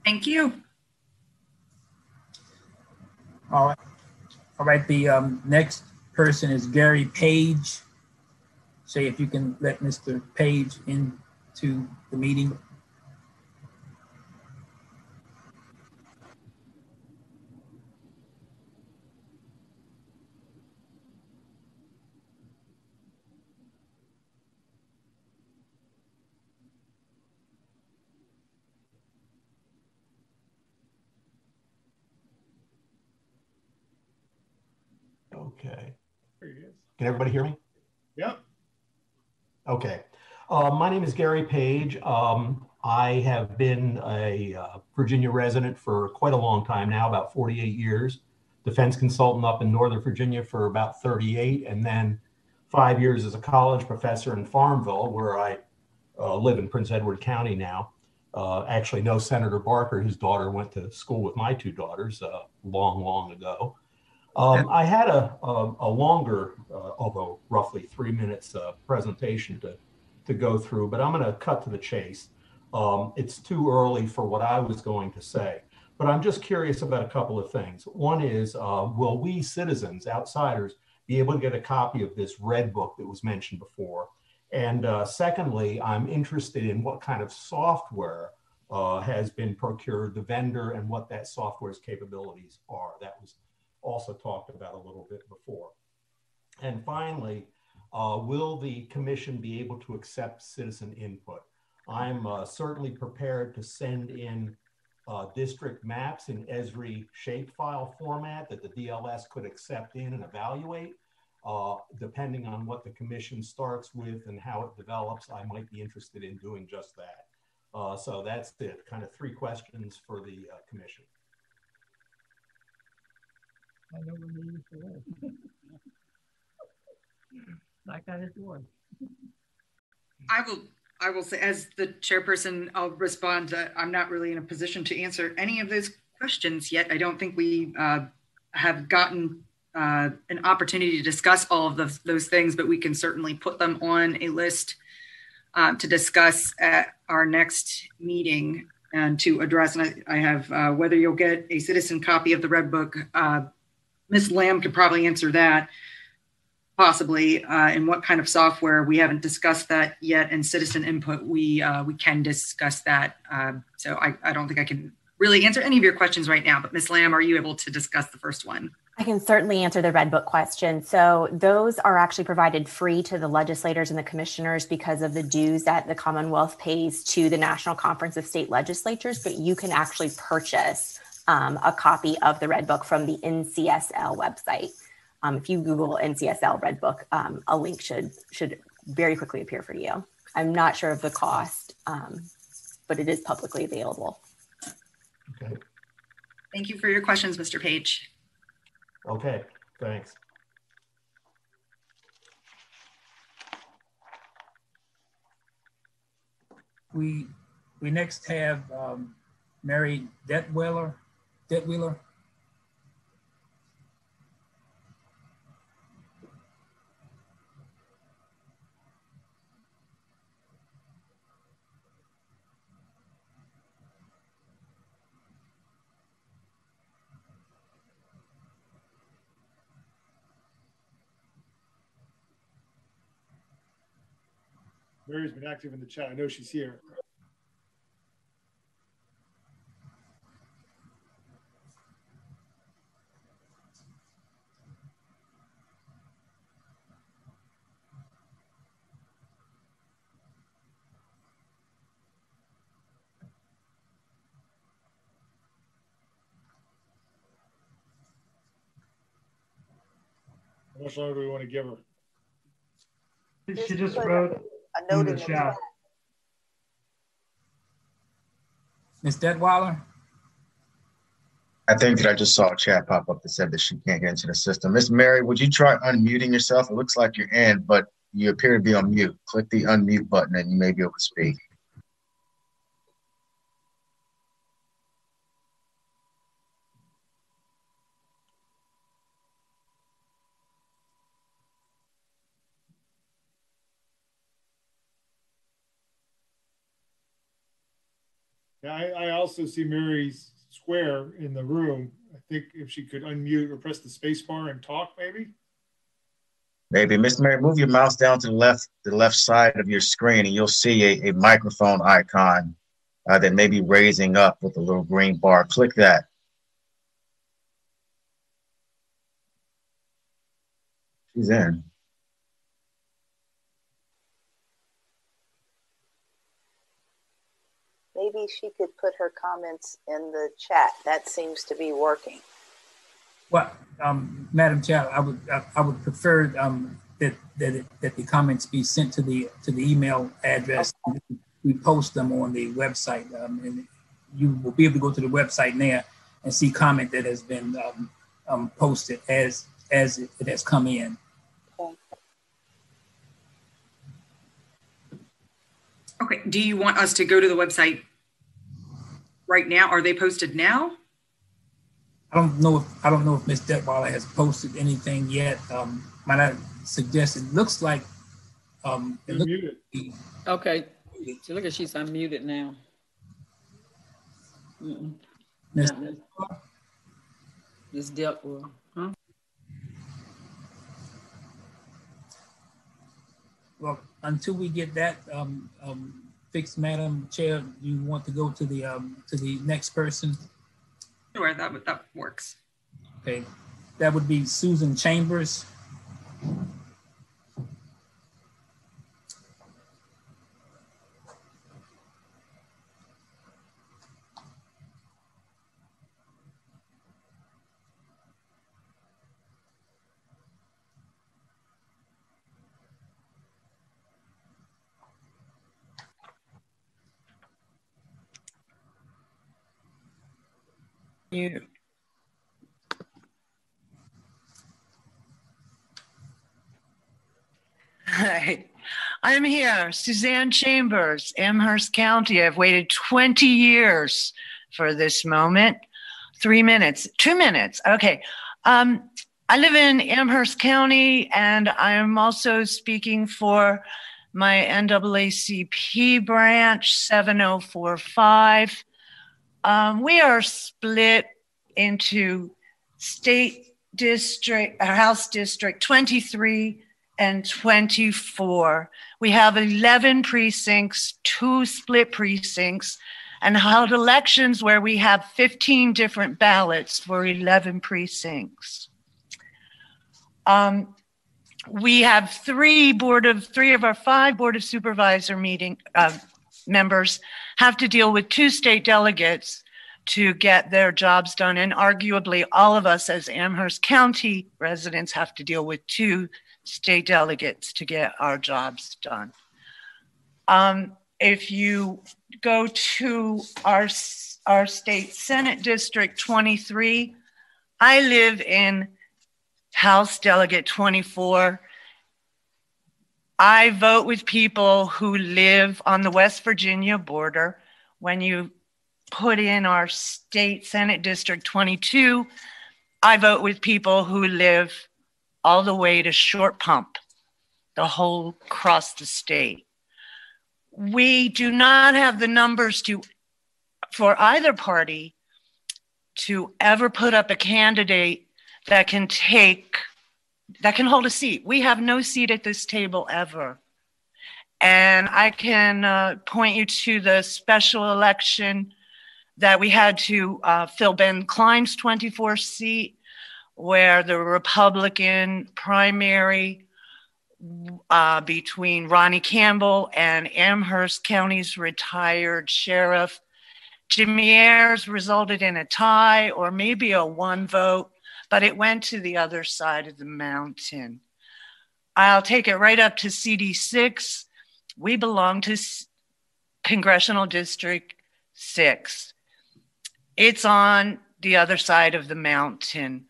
Thank you. All right. All right. The next person is Gary Page. Say if you can let Mr. Page into the meeting. Okay. Can everybody hear me? Yep. Okay. My name is Gary Page. I have been a Virginia resident for quite a long time now, about 48 years. Defense consultant up in Northern Virginia for about 38, and then 5 years as a college professor in Farmville, where I live in Prince Edward County now. Actually know Senator Barker, whose daughter went to school with my two daughters long ago. I had a longer, although roughly 3 minutes presentation to go through, but I'm going to cut to the chase. It's too early for what I was going to say, but I'm just curious about a couple of things. One is, will we citizens, outsiders, be able to get a copy of this red book that was mentioned before? And secondly, I'm interested in what kind of software has been procured, the vendor, and what that software's capabilities are. That was also talked about a little bit before. And finally, will the commission be able to accept citizen input? I'm certainly prepared to send in district maps in Esri shapefile format that the DLS could accept in and evaluate. Depending on what the commission starts with and how it develops, I might be interested in doing just that. So that's it, kind of 3 questions for the commission. I know what you used to live. Like that is one. I will say, as the chairperson, I'll respond that I'm not really in a position to answer any of those questions yet. I don't think we have gotten an opportunity to discuss all of those things, but we can certainly put them on a list to discuss at our next meeting and to address. And I have whether you'll get a citizen copy of the Red Book. Ms. Lamb could probably answer that, possibly, and what kind of software. We haven't discussed that yet, and citizen input, we can discuss that. So I don't think I can really answer any of your questions right now, but Ms. Lamb, are you able to discuss the first one? I can certainly answer the Red Book question. So those are actually provided free to the legislators and the commissioners because of the dues that the Commonwealth pays to the National Conference of State Legislatures, but you can actually purchase a copy of the Red Book from the NCSL website. If you Google NCSL Red Book, a link should very quickly appear for you. I'm not sure of the cost, but it is publicly available. Okay. Thank you for your questions, Mr. Page. Okay, thanks. We next have Mary Dettweller. Mary's been active in the chat. I know she's here. much longer do we want to give her? She just wrote a note in the chat. Ms. Dettweller? I think that I just saw a chat pop up that said that she can't get into the system. Miss Mary, would you try unmuting yourself? It looks like you're in, but you appear to be on mute. Click the unmute button and you may be able to speak. Yeah, I also see Mary's square in the room. I think if she could unmute or press the space bar and talk, maybe. Maybe. Miss Mary, move your mouse down to the left side of your screen, and you'll see a microphone icon that may be raising up with a little green bar. Click that. She's in. Maybe she could put her comments in the chat. That seems to be working. Well, Madam Chair, I would prefer that the comments be sent to the email address. Okay. We post them on the website, and you will be able to go to the website there and see comment that has been posted as it has come in. Okay. Okay. Do you want us to go to the website right now? Are they posted now? I don't know if Ms. Dettweller has posted anything yet. Might I suggest it looks like muted. Okay. So look at she's unmuted now. Ms. Ms. Dettweller, huh? Well, until we get that fixed, Madam Chair, you want to go to the next person? Sure, that works. Okay, that would be Susan Chambers. Hi, I'm here, Suzanne Chambers, Amherst County. I've waited 20 years for this moment. 3 minutes, 2 minutes. Okay. I live in Amherst County, and I'm also speaking for my NAACP branch 7045. We are split into state district, House District 23 and 24. We have 11 precincts, 2 split precincts, and held elections where we have 15 different ballots for 11 precincts. We have 3 of our 5 Board of Supervisor members have to deal with 2 state delegates to get their jobs done. And arguably all of us as Amherst County residents have to deal with 2 state delegates to get our jobs done. If you go to our state Senate District 23, I live in House Delegate 24. I vote with people who live on the West Virginia border. When you put in our state Senate District 22, I vote with people who live all the way to Short Pump, the whole across the state. We do not have the numbers for either party to ever put up a candidate that can hold a seat. We have no seat at this table ever. And I can point you to the special election that we had to fill Ben Klein's 24 seat, where the Republican primary between Ronnie Campbell and Amherst County's retired sheriff Jimmy Ayers resulted in a tie or maybe a 1 vote. but it went to the other side of the mountain. I'll take it right up to CD6. We belong to Congressional District 6. It's on the other side of the mountain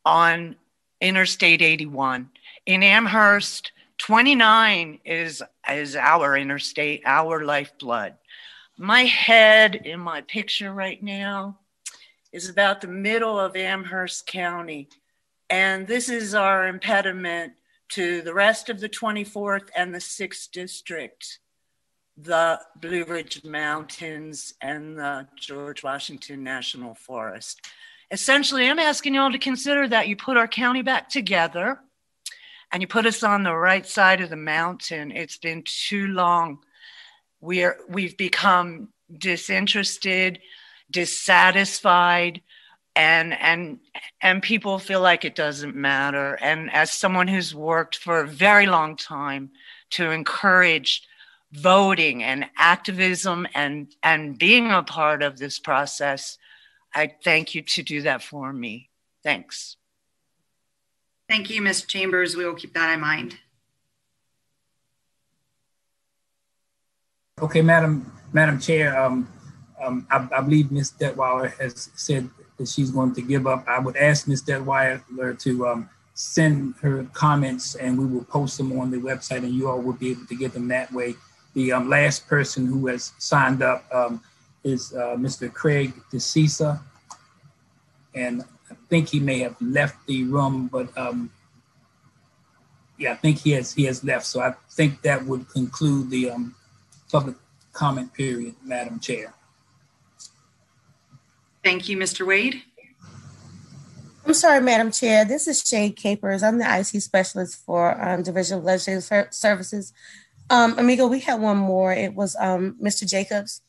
on Interstate 81. In Amherst, 29 is our interstate, our lifeblood. My head in my picture right now is about the middle of Amherst County. And this is our impediment to the rest of the 24th and the 6th District, the Blue Ridge Mountains and the George Washington National Forest. Essentially, I'm asking you all to consider that you put our county back together and you put us on the right side of the mountain. It's been too long. We've become disinterested, dissatisfied, and people feel like it doesn't matter. And as someone who's worked for a very long time to encourage voting and activism and being a part of this process, I thank you to do that for me. Thanks. Thank you, Ms. Chambers. We will keep that in mind. Okay, Madam Chair, I believe Ms. Dettweller has said that she's going to give up. I would ask Ms. Dettweller to send her comments and we will post them on the website and you all will be able to get them that way. The last person who has signed up is Mr. Craig DeCisa, and I think he may have left the room, but yeah, I think he has left. So I think that would conclude the public comment period, Madam Chair. Thank you, Mr. Wade. I'm sorry, Madam Chair. This is Shade Capers. I'm the IT specialist for Division of Legislative Services. Amigo, we had one more. It was Mr. Jacobs.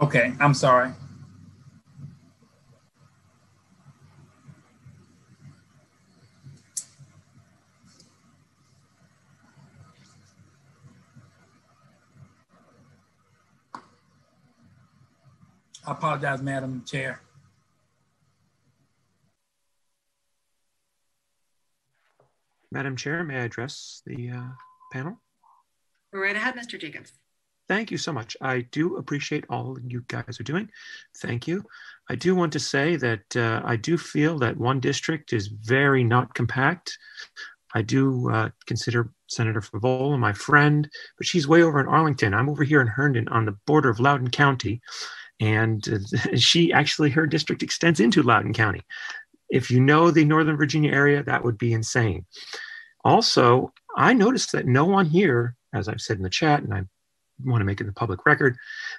Okay, I'm sorry. I apologize, Madam Chair. Madam Chair, may I address the panel? Go right ahead, Mr. Jacobs. Thank you so much. I do appreciate all you guys are doing. Thank you. I do want to say that I do feel that one district is very not compact. I do consider Senator Favola my friend, but she's way over in Arlington. I'm over here in Herndon on the border of Loudoun County. And she actually, her district extends into Loudoun County. If you know the Northern Virginia area, that would be insane. Also, I noticed that no one here, as I've said in the chat, and I want to make it the public record,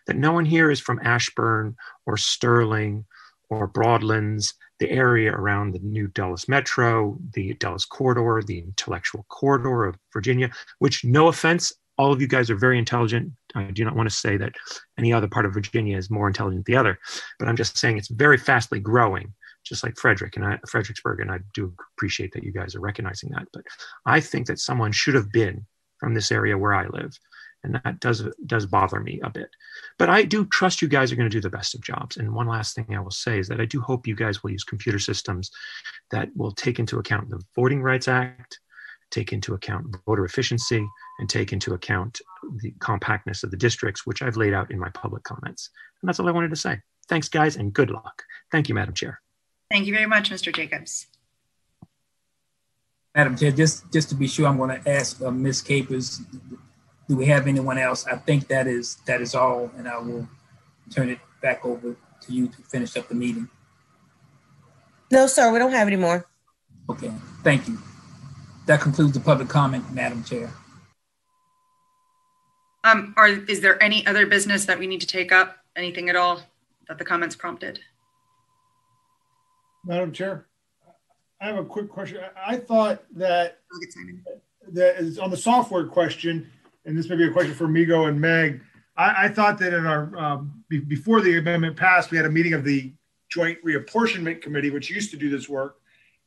that no one here is from Ashburn or Sterling or Broadlands, the area around the new Dulles Metro, the Dulles Corridor, the intellectual corridor of Virginia, which, no offense, all of you guys are very intelligent. I do not want to say that any other part of Virginia is more intelligent than the other, but I'm just saying it's very fastly growing, just like Fredericksburg, and I do appreciate that you guys are recognizing that. But I think that someone should have been from this area where I live, and that does bother me a bit. But I do trust you guys are going to do the best of jobs. And one last thing I will say is that I do hope you guys will use computer systems that will take into account the Voting Rights Act, take into account voter efficiency, and take into account the compactness of the districts, which I've laid out in my public comments. And that's all I wanted to say. Thanks, guys, and good luck. Thank you, Madam Chair. Thank you very much, Mr. Jacobs. Madam Chair, just to be sure, I'm going to ask Ms. Capers, do we have anyone else? I think that is all, and I will turn it back over to you to finish up the meeting. No, sir, we don't have any more. Okay, thank you. That concludes the public comment, Madam Chair. Is there any other business that we need to take up? Anything at all that the comments prompted? Madam Chair, I have a quick question. I thought that is on the software question, and this may be a question for Migo and Meg. I thought that in our before the amendment passed, we had a meeting of the Joint Reapportionment Committee, which used to do this work,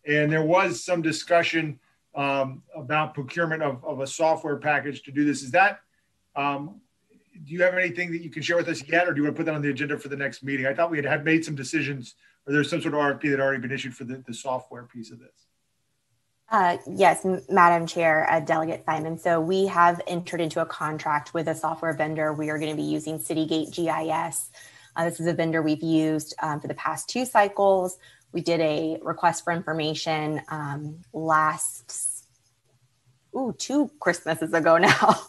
and there was some discussion about procurement of a software package to do this. Is that do you have anything that you can share with us yet, or do you want to put that on the agenda for the next meeting? I thought we had made some decisions or there's some sort of RFP that already been issued for the software piece of this? Yes, Madam Chair, Delegate Simon. So we have entered into a contract with a software vendor. We are going to be using Citygate GIS. This is a vendor we've used for the past 2 cycles. We did a request for information last 2 Christmases ago now,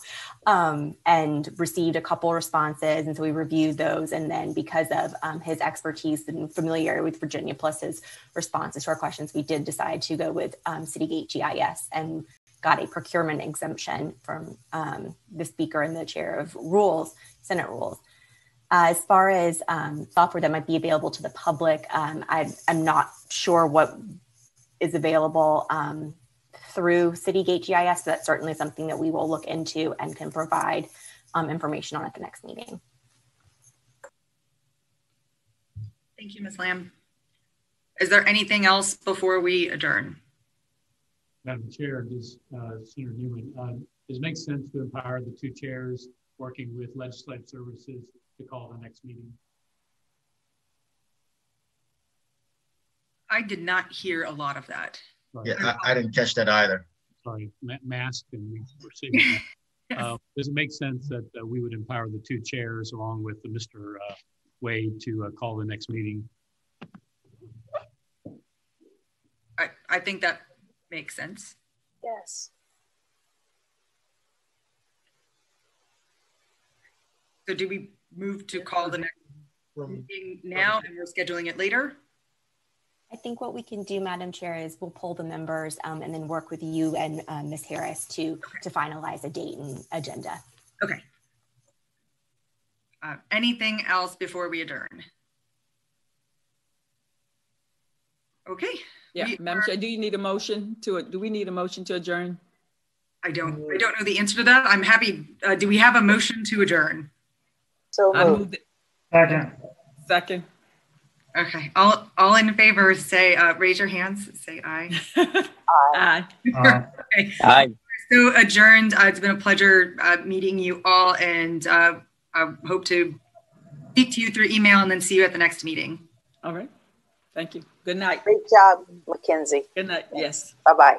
and received a couple responses. And so we reviewed those. And then because of his expertise and familiarity with Virginia plus his responses to our questions, we did decide to go with Citygate GIS and got a procurement exemption from the Speaker and the Chair of Rules, Senate Rules. As far as software that might be available to the public, I'm not sure what is available through Citygate GIS, but that's certainly something that we will look into and can provide information on at the next meeting. Thank you, Ms. Lamb. Is there anything else before we adjourn? Madam Chair, Senator Newman, does it make sense to empower the 2 chairs working with legislative services to call the next meeting? I did not hear a lot of that. Yeah, I didn't catch that either. Sorry, mask and we were seeing that. Does it make sense that we would empower the 2 chairs along with Mr. Wade to call the next meeting? I think that makes sense. Yes. So do we move to call the next meeting now and we're scheduling it later? I think what we can do, Madam Chair, is we'll poll the members and then work with you and Ms. Harris to finalize a date and agenda. Okay. Anything else before we adjourn? Okay. Yeah, Madam Chair, do we need a motion to adjourn? I don't know the answer to that. I'm happy. Do we have a motion to adjourn? So moved. Second. Okay. All in favor say, raise your hands, say aye. Aye. Okay. Aye. So adjourned. It's been a pleasure meeting you all, and I hope to speak to you through email and then see you at the next meeting. All right. Thank you. Good night. Great job, Mackenzie. Good night. Yes. Bye-bye.